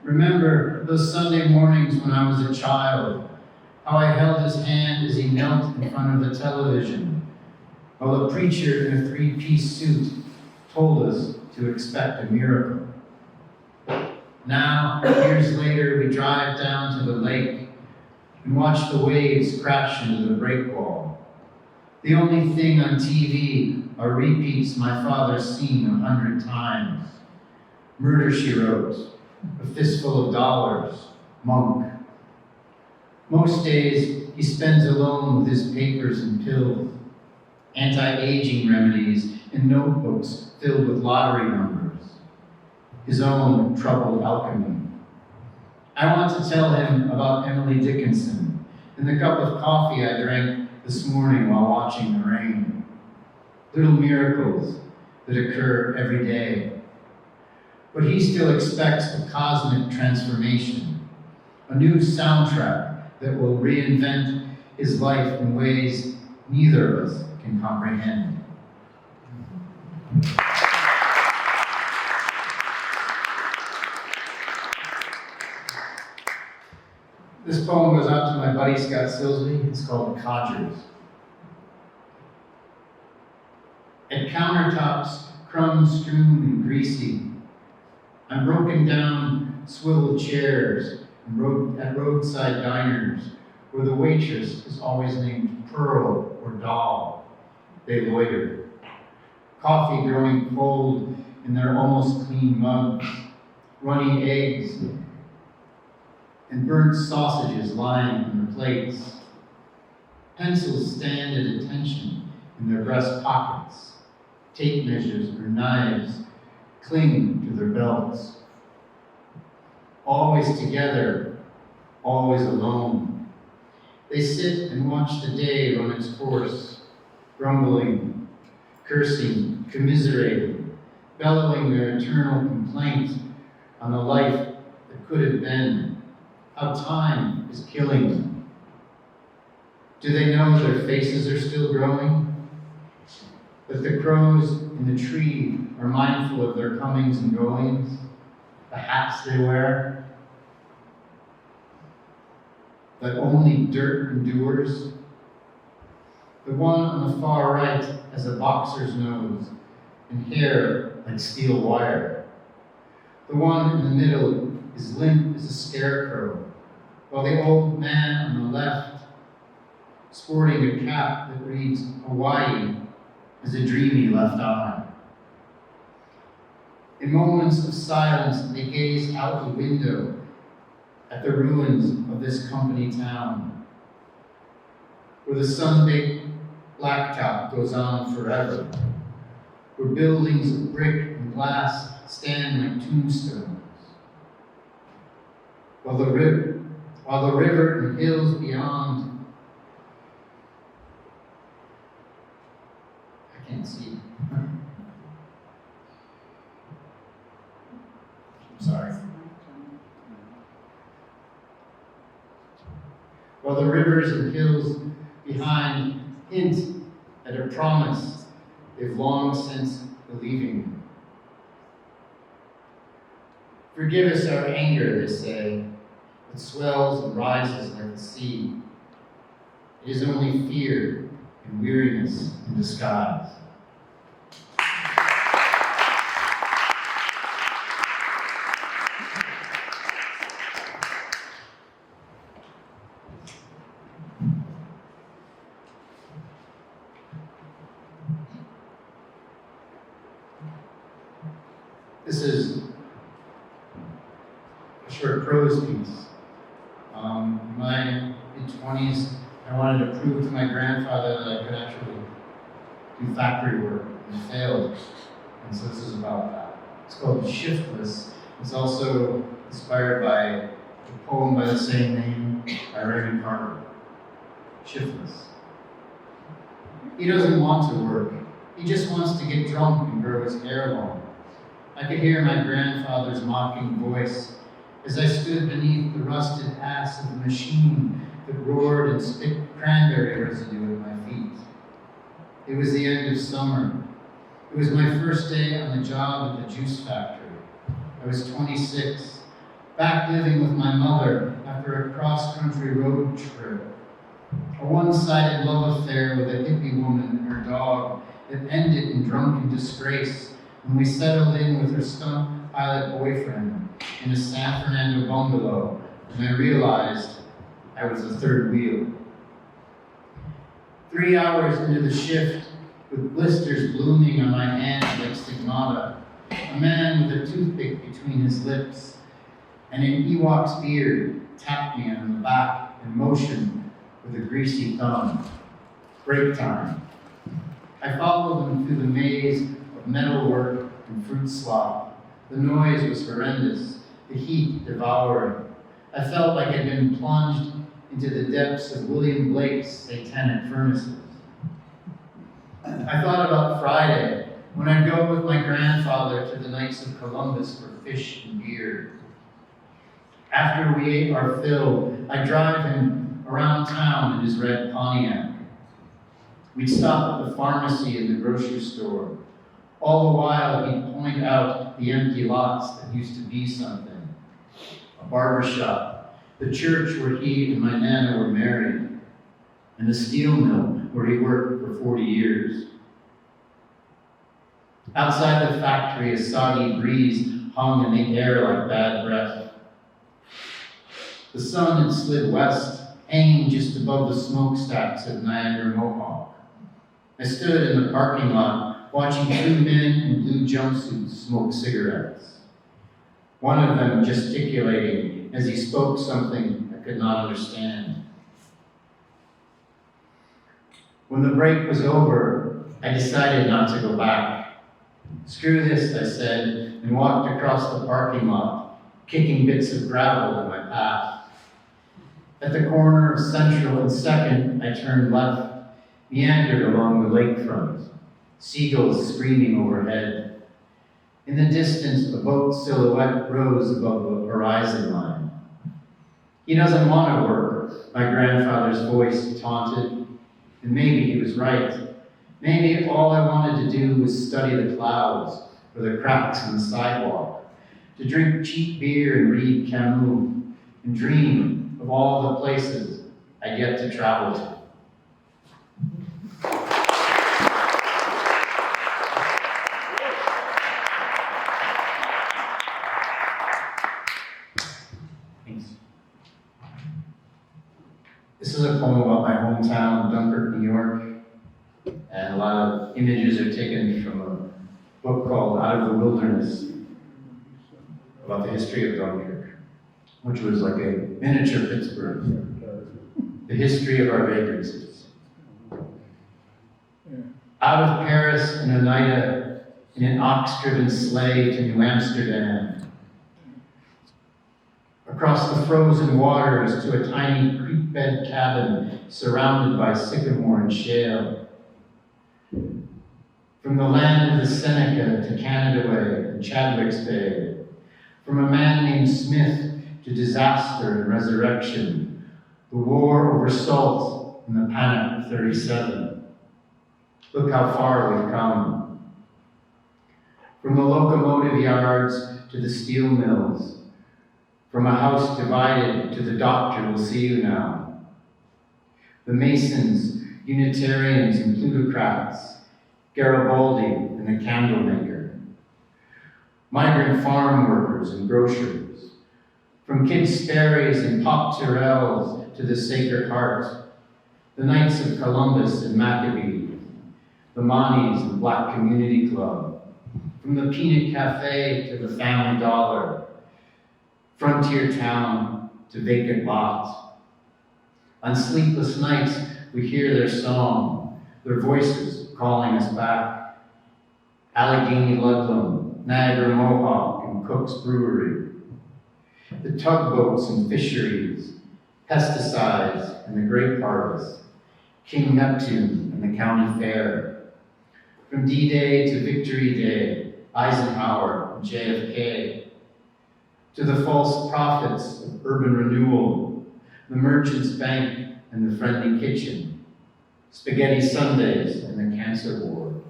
S5: Remember those Sunday mornings when I was a child, how I held his hand as he knelt in front of the television, while a preacher in a three-piece suit told us to expect a miracle. Now, years later, we drive down to the lake and watch the waves crash into the break wall. The only thing on TV are repeats my father's seen 100 times. Murder, She Wrote, A Fistful of Dollars, Monk. Most days, he spends alone with his papers and pills, anti-aging remedies, and notebooks filled with lottery numbers, his own troubled alchemy. I want to tell him about Emily Dickinson and the cup of coffee I drank this morning while watching the rain. Little miracles that occur every day. But he still expects a cosmic transformation, a new soundtrack that will reinvent his life in ways neither of us can comprehend. This poem goes out to my buddy Scott Silsby. It's called Codgers. At countertops, crumbs strewn and greasy, on broken down swivel chairs at roadside diners, where the waitress is always named Pearl or Doll, they loiter. coffee growing cold in their almost clean mugs, runny eggs, and burnt sausages lying on their plates. Pencils stand at attention in their breast pockets. Tape measures or knives cling to their belts. Always together, always alone. They sit and watch the day run its course, grumbling, cursing, commiserating, bellowing their eternal complaint on the life that could have been, how time is killing them. Do they know their faces are still growing? That the crows in the tree are mindful of their comings and goings, the hats they wear? That only dirt endures? The one on the far right has a boxer's nose and hair like steel wire. The one in the middle is limp as a scarecrow, while the old man on the left, sporting a cap that reads Hawaii, has a dreamy left eye. In moments of silence, they gaze out the window at the ruins of this company town, where the sun-baked blacktop goes on forever, where buildings of brick and glass stand like tombstones, while the river and hills beyond, I can't see. Sorry. While the rivers and hills behind hint at a promise they've long since believing in. Forgive us our anger, they say, that swells and rises like the sea. It is only fear and weariness in disguise. This is a short prose piece. In my mid-20s, I wanted to prove to my grandfather that I could actually do factory work, and failed. And so this is about that. It's called Shiftless. It's also inspired by a poem by the same name by Raymond Carver. Shiftless. He doesn't want to work. He just wants to get drunk and grow his hair long. I could hear my grandfather's mocking voice as I stood beneath the rusted ass of the machine that roared and spit cranberry residue at my feet. It was the end of summer. It was my first day on the job at the juice factory. I was 26, back living with my mother after a cross-country road trip. A one-sided love affair with a hippie woman and her dog that ended in drunken disgrace when we settled in with her stunt pilot boyfriend in a San Fernando bungalow, and I realized I was the third wheel. 3 hours into the shift, with blisters blooming on my hands like stigmata, a man with a toothpick between his lips and an Ewok's beard tapped me on the back and motioned with a greasy thumb. Break time. I followed him through the maze of metalwork and fruit slop. The noise was horrendous, the heat devouring. I felt like I'd been plunged into the depths of William Blake's satanic furnaces. I thought about Friday, when I'd go with my grandfather to the Knights of Columbus for fish and beer. After we ate our fill, I'd drive him around town in his red Pontiac. We'd stop at the pharmacy and the grocery store. All the while, he'd point out the empty lots that used to be something. A barber shop, the church where he and my Nana were married, and the steel mill where he worked for 40 years. Outside the factory, a soggy breeze hung in the air like bad breath. The sun had slid west, hanging just above the smokestacks of Niagara Mohawk. I stood in the parking lot watching two men in blue jumpsuits smoke cigarettes. One of them gesticulating as he spoke something I could not understand. When the break was over, I decided not to go back. Screw this, I said, and walked across the parking lot, kicking bits of gravel in my path. At the corner of Central and Second, I turned left, meandered along the lakefront, seagulls screaming overhead. In the distance, a boat silhouette rose above the horizon line. He doesn't want to work, my grandfather's voice taunted. And maybe he was right. Maybe all I wanted to do was study the clouds or the cracks in the sidewalk, to drink cheap beer and read Camus, and dream of all the places I'd yet to travel to. Thanks. This is a poem about my hometown, Dunkirk, New York, and a lot of images are taken from a book called Out of the Wilderness, about the history of Dunkirk, which was like a miniature Pittsburgh, the history of our vagrancies. Out of Paris in Oneida, in an ox-driven sleigh to New Amsterdam, across the frozen waters to a tiny creek-bed cabin surrounded by sycamore and shale. From the land of the Seneca to Canada Way and Chadwick's Bay, from a man named Smith to disaster and resurrection, the war over salt and the Panic of 37. Look how far we've come. From the locomotive yards to the steel mills, from a house divided to the doctor will see you now. The Masons, Unitarians and plutocrats, Garibaldi and the candle maker, migrant farm workers and grocers, from Kid Sperry's and Pop Tyrrell's to the Sacred Heart, the Knights of Columbus and Maccabee, the Monis and Black Community Club, from the Peanut Cafe to the Family Dollar, frontier town to vacant lot. On sleepless nights, we hear their song, their voices calling us back. Allegheny Ludlam, Niagara Mohawk, and Cook's Brewery. The tugboats and fisheries, pesticides and the grape harvest, King Neptune and the county fair. From D-Day to Victory Day, Eisenhower and JFK. To the false prophets of urban renewal, the Merchants Bank and the Friendly Kitchen, Spaghetti Sundays and the cancer ward.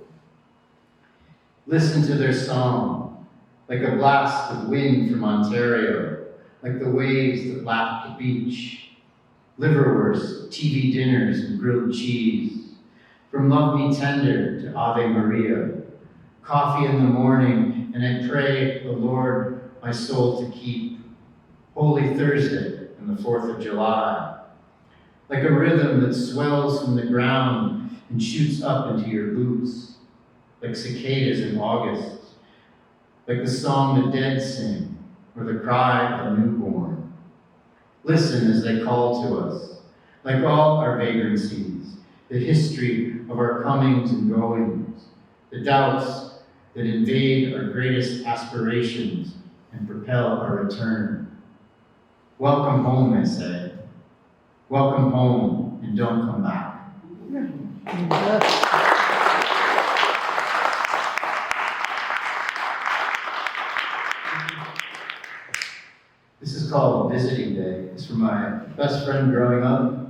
S5: Listen to their song, like a blast of wind from Ontario, like the waves that lap the beach. Liverwurst, TV dinners, and grilled cheese. From Love Me Tender to Ave Maria. Coffee in the morning, and I pray the Lord my soul to keep. Holy Thursday and the 4th of July. Like a rhythm that swells from the ground and shoots up into your boots. Like cicadas in August. Like the song the dead sing, or the cry of a newborn. Listen as they call to us, like all our vagrancies, the history of our comings and goings, the doubts that invade our greatest aspirations and propel our return. Welcome home, I say. Welcome home, and don't come back. This is called Visiting Day. It's from my best friend growing up,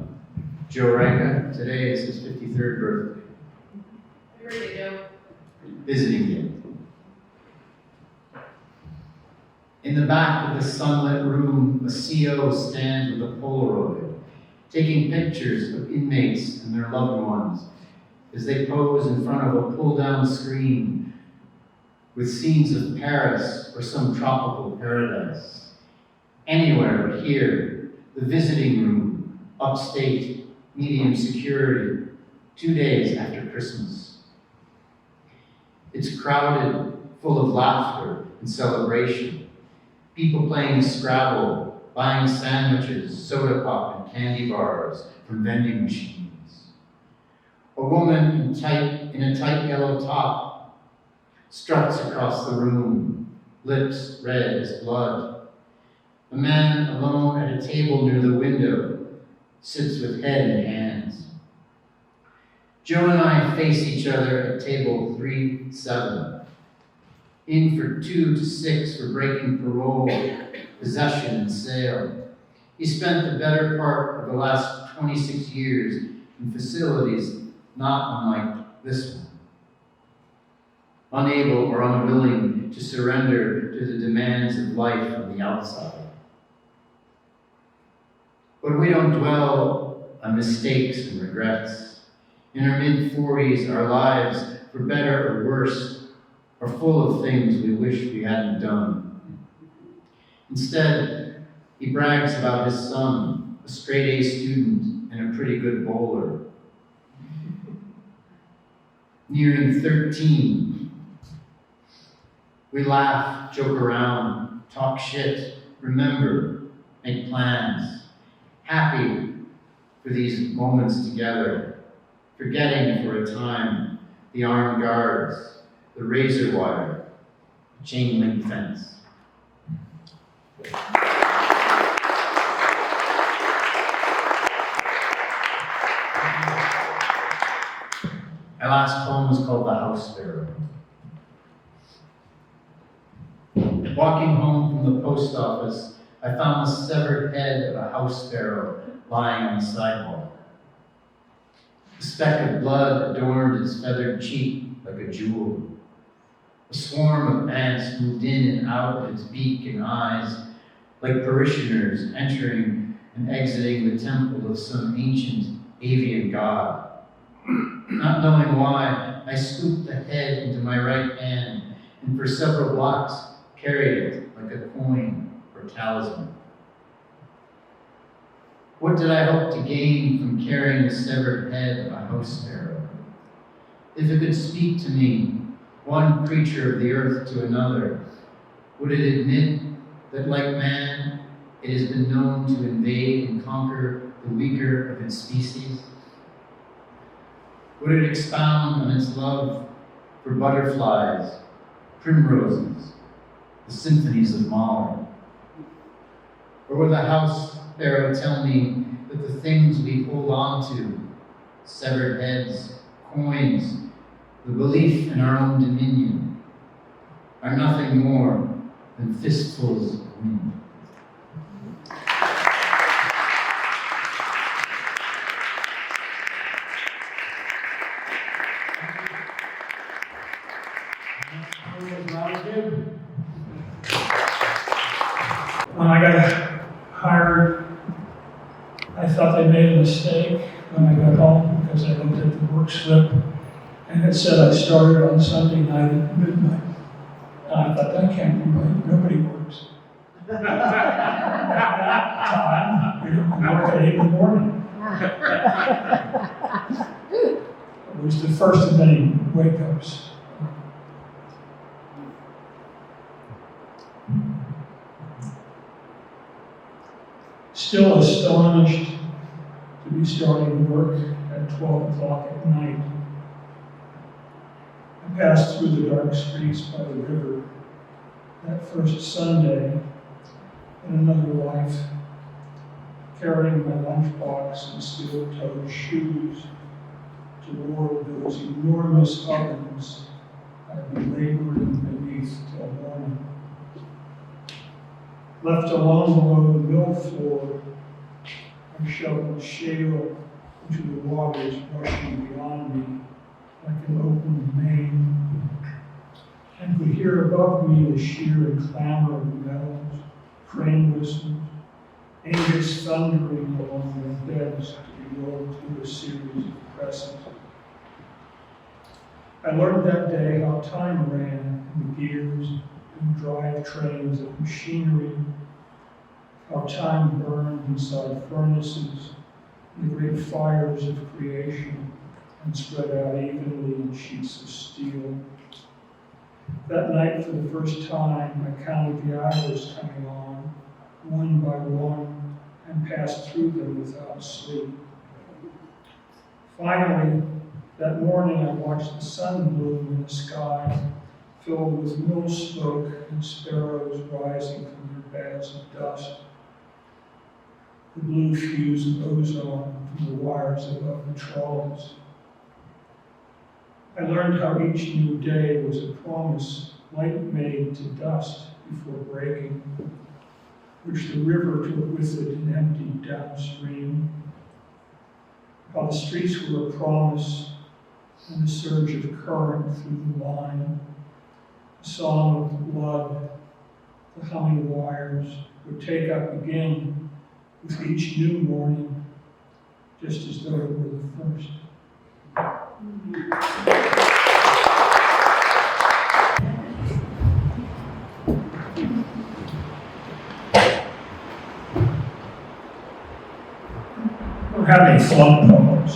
S5: Joe Ranka. Today is his 53rd birthday.
S1: Happy birthday, Joe.
S5: Visiting Day. In the back of the sunlit room, a CO stands with a Polaroid, taking pictures of inmates and their loved ones as they pose in front of a pull-down screen with scenes of Paris or some tropical paradise. Anywhere but here, the visiting room, upstate, medium security, 2 days after Christmas. It's crowded, full of laughter and celebration. People playing Scrabble, buying sandwiches, soda pop, and candy bars from vending machines. A woman in a tight yellow top struts across the room, lips red as blood. A man alone at a table near the window sits with head in hands. Joe and I face each other at table 3-7. In for 2 to 6 for breaking parole, possession, and sale. He spent the better part of the last 26 years in facilities not unlike this one. Unable or unwilling to surrender to the demands of life on the outside. But we don't dwell on mistakes and regrets. In our mid-40s, our lives, for better or worse, are full of things we wish we hadn't done. Instead, he brags about his son, a straight-A student and a pretty good bowler. Nearing 13, we laugh, joke around, talk shit, remember, make plans, happy for these moments together, forgetting for a time the armed guards, the razor wire, the chain link fence. My last poem was called The House Sparrow. Walking home from the post office, I found the severed head of a house sparrow lying on the sidewalk. A speck of blood adorned its feathered cheek like a jewel. A swarm of ants moved in and out of its beak and eyes, like parishioners entering and exiting the temple of some ancient avian god. Not knowing why, I scooped the head into my right hand and for several blocks carried it like a coin or talisman. What did I hope to gain from carrying the severed head of a house sparrow? If it could speak to me, one creature of the earth to another, would it admit that, like man, it has been known to invade and conquer the weaker of its species? Would it expound on its love for butterflies, primroses, the symphonies of Mahler? Or would the house sparrow tell me that the things we hold on to, severed heads, coins, the belief in our own dominion, are nothing more than fistfuls of wind?
S6: When I got hired, I thought they made a mistake when I got home because I looked at the work slip and it said I started on Sunday night at midnight. And I thought, that can't be right. Nobody works. At that time, we didn't work at 8 in the morning. It was the first of many wake-ups. Still astonished to be starting work at 12 o'clock at night. I passed through the dark streets by the river that first Sunday in another life, carrying my lunchbox and steel-toed shoes toward those enormous ovens I've been laboring beneath till morning. Left alone below the mill floor, I shoveled shale into the waters rushing beyond me like an open main, and could hear above me the sheer and clamor of bells, crane whistles, ingots thundering along their beds to be rolled through a series of presses. I learned that day how time ran in the gears and drive trains of machinery, how time burned inside furnaces, the great fires of creation, and spread out evenly in sheets of steel. That night, for the first time, I counted the hours coming on, one by one, and passed through them without sleep. Finally, that morning, I watched the sun bloom in the sky, filled with mill smoke and sparrows rising from their bags of dust. The blue fuse of ozone from the wires above the trolleys. I learned how each new day was a promise light made to dust before breaking, which the river took with it and emptied downstream. How the streets were a promise and a surge of current through the line, the song of the blood, the humming wires would take up again with each new morning, just as though it were the first. We're having fun poems.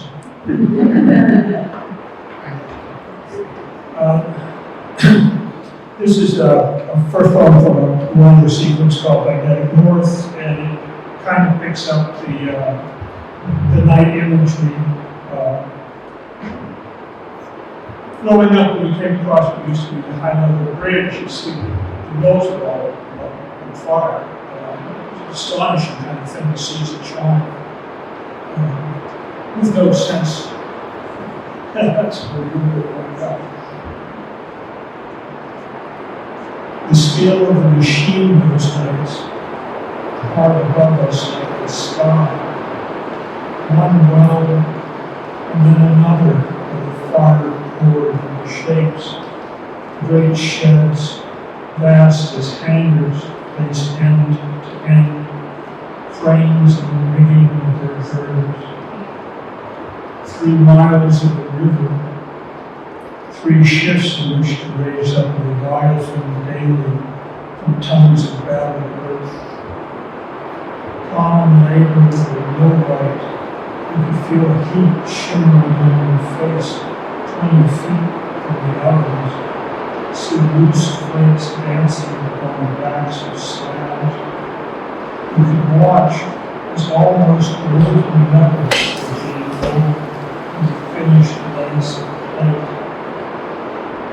S6: This is a first poem from a longer sequence called Magnetic North, and it kind of picks up the night imagery. Growing up, when we came across what used to be the high-level bridge, you see the mills were all on fire. It was an astonishing kind of thing to see as a child. With no sense. That's where you were like that. The scale of the machine those days, hard above us like the sky. One well, and then another with fire poured into shapes. Great sheds, vast as hangars, placed end to end. Frames and the rigging of their girders. 3 miles of the river. 3 shifts in which to raise up a leviathan daily from tons of battered earth. Common labor for a millwright, you could feel heat shimmering on your face 20 feet from the ovens. See loose flakes dancing upon the backs of slabs. You could watch as almost little metals were being rolled in the finished lace of plate.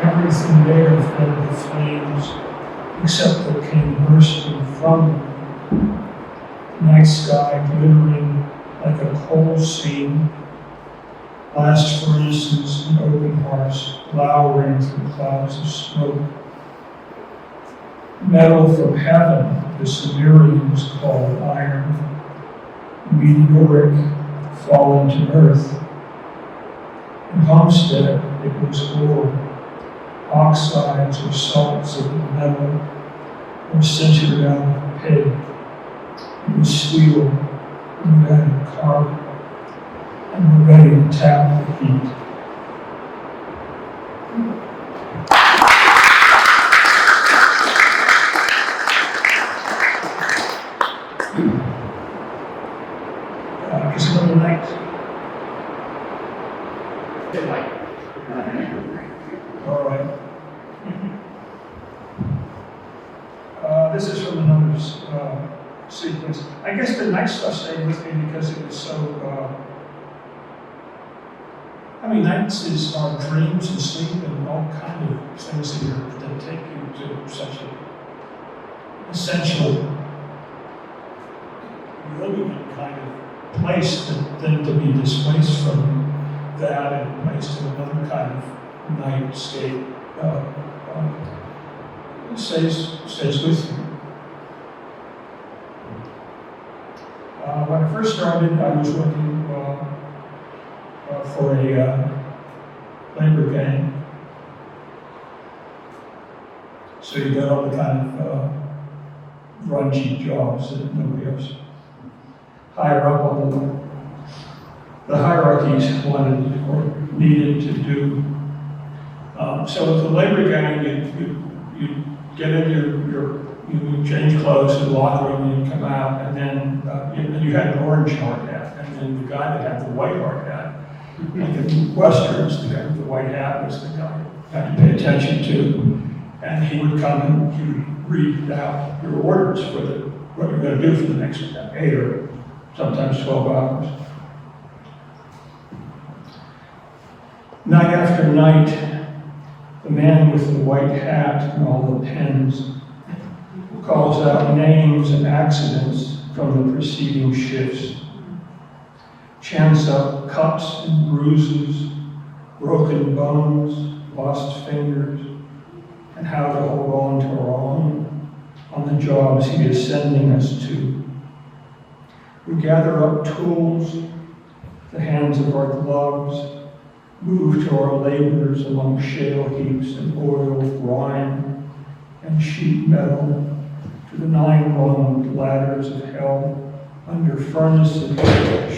S6: Everything there fed the flames, except what came bursting from them. Night sky glittering like a coal seam, blast furnaces and open hearts lowering through clouds of smoke. Metal from heaven, the Sumerians called iron, meteoric, fallen to earth. In Homestead, it was ore. Oxides or salts of the metal were sintered out of pig. It was steel, and we had carbon, and we're ready to tap the heat. Is another night? All right. This is from another sequence. I guess the night stuff stayed with me because it was so. Nights is our dreams and sleep and all kind of things that take you to such an essential, living kind of place that then to be displaced from that and placed in another kind of nightscape stays with you. When I first started, I was working for a labor gang. So you got all the kind of grungy jobs that nobody else higher up on the hierarchies wanted or needed to do. So with the labor gang, you get in you change clothes in the locker room and you come out, and then you had an orange hard hat, and then the guy that had the white hard hat, like in Westerns, the guy with the white hat was the guy you had to pay attention to. And come and you read out your orders for what you're going to do for the next 8 or sometimes 12 hours. Night after night, the man with the white hat and all the pens calls out names and accidents from the preceding shifts, chants up cuts and bruises, broken bones, lost fingers, and how to hold on to our own on the jobs he is sending us to. We gather up tools, the hands of our gloves, move to our labors among shale heaps and oil, brine, and sheet metal, to the 9-rung ladders of hell, under furnaces,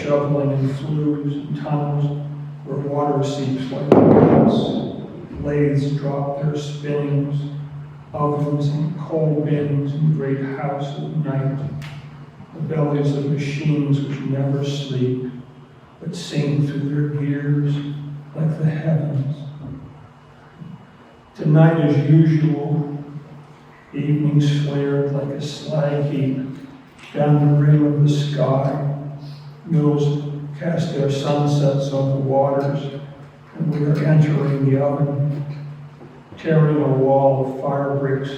S6: shoveling in flues and tunnels where water seeps like gas. Lathes drop their spinnings, ovens and coal bins in the great house of night, the bellies of machines which never sleep, but sing through their gears like the heavens. Tonight, as usual, evenings flared like a slag heap down the rim of the sky. Mills cast their sunsets on the waters, and we are entering the oven, tearing a wall of fire bricks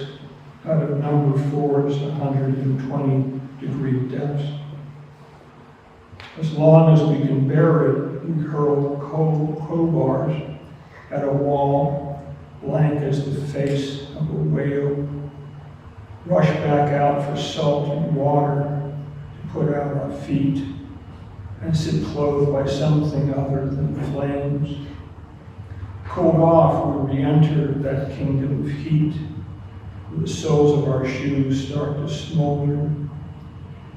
S6: out of number 4's 120-degree depths. As long as we can bear it, we hurl crowbars at a wall blank as the face of a whale, rush back out for salt and water to put out our feet, and sit clothed by something other than flames. Cooled off, we re-enter that kingdom of heat, where the soles of our shoes start to smolder,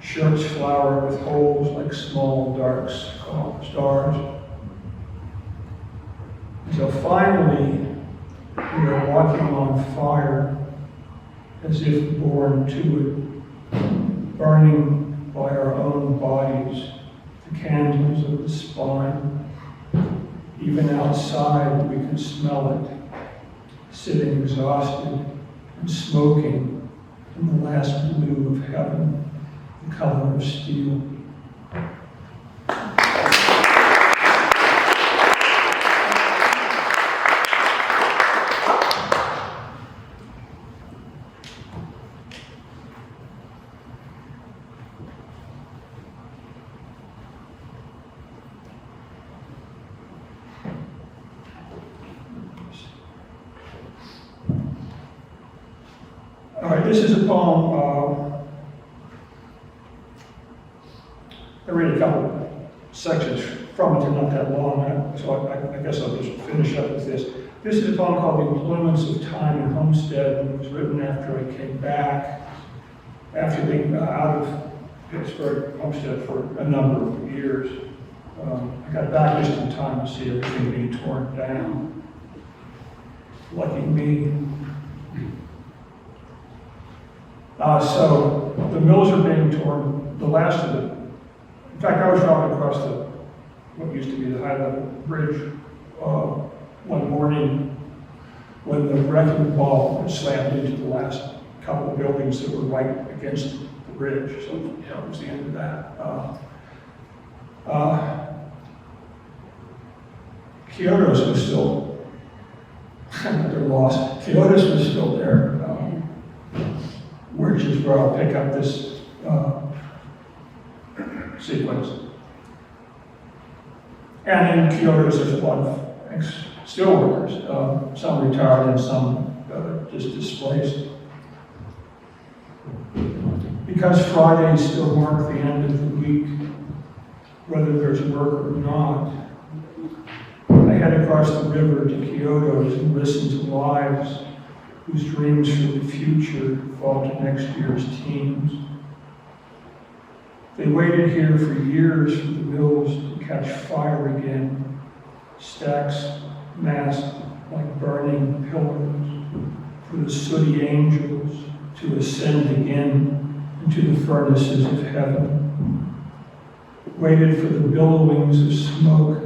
S6: shirts flower with holes like small dark stars. Until finally, we are walking on fire, as if born to it, burning by our own bodies, the candles of the spine. Even outside, we can smell it, sitting exhausted and smoking in the last blue of heaven, the color of steel. All right, this is a poem. I read a couple sections from it, they're not that long, so I guess I'll just finish up with this. This is a poem called The Employments of Time in Homestead, and it was written after I came back, after being out of Pittsburgh, Homestead for a number of years. I got back just in time to see everything being torn down. Lucky me. So the mills are being torn, the last of it. In fact, I was driving across what used to be the high-level bridge one morning when the wrecking ball slammed into the last couple of buildings that were right against the bridge. So, it was the end of that. Kyoto's was still, they're lost. Kyoto's was still there. Which is where I'll pick up this sequence. And in Kyoto's, there's a lot of steelworkers, some retired and some just displaced. Because Fridays still mark the end of the week, whether there's work or not, I head across the river to Kyoto's and listen to lives whose dreams for the future fall to next year's teams. They waited here for years for the mills to catch fire again, stacks massed like burning pillars, for the sooty angels to ascend again into the furnaces of heaven. Waited for the billowings of smoke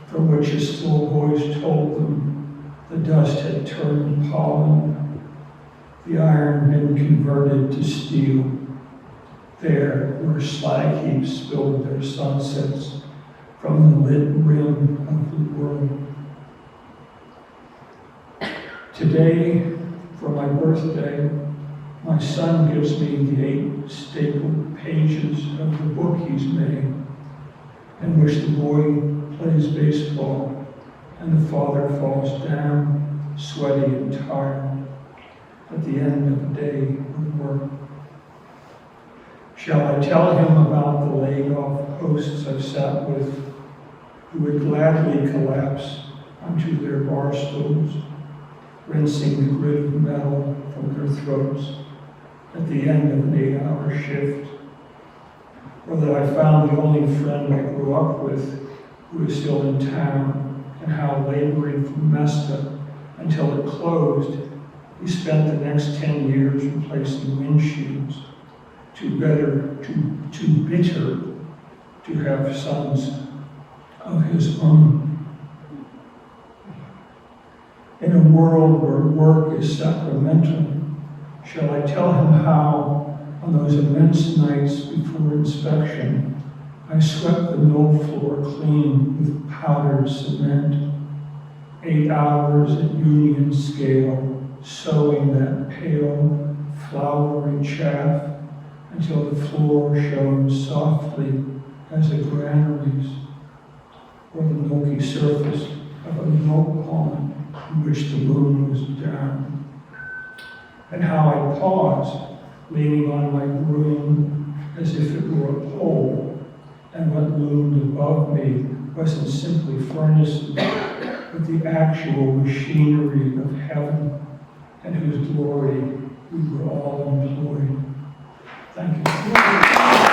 S6: from which a still voice told them the dust had turned pollen. The iron been converted to steel. There, where slag heaps spilled their sunsets from the lit rim of the world. Today, for my birthday, my son gives me the 8 stapled pages of the book he's made, in which the boy plays baseball and the father falls down, sweaty and tired, at the end of the day of work. Shall I tell him about the laid-off hosts I've sat with, who would gladly collapse onto their bar stools, rinsing the grit of metal from their throats at the end of an 8-hour shift? Or that I found the only friend I grew up with who is still in town, and how laboring from Mesta until it closed, he spent the next 10 years replacing windshields, too bitter to have sons of his own. In a world where work is sacramental, shall I tell him how, on those immense nights before inspection, I swept the mill floor clean with powdered cement, 8 hours at union scale, sewing that pale, floury chaff until the floor shone softly as a granary's, or the milky surface of a milk pond in which the moon was down. And how I paused, leaning on my broom as if it were a pole, and what loomed above me wasn't simply furnaces, but the actual machinery of heaven, and whose glory we were all employed. Thank you.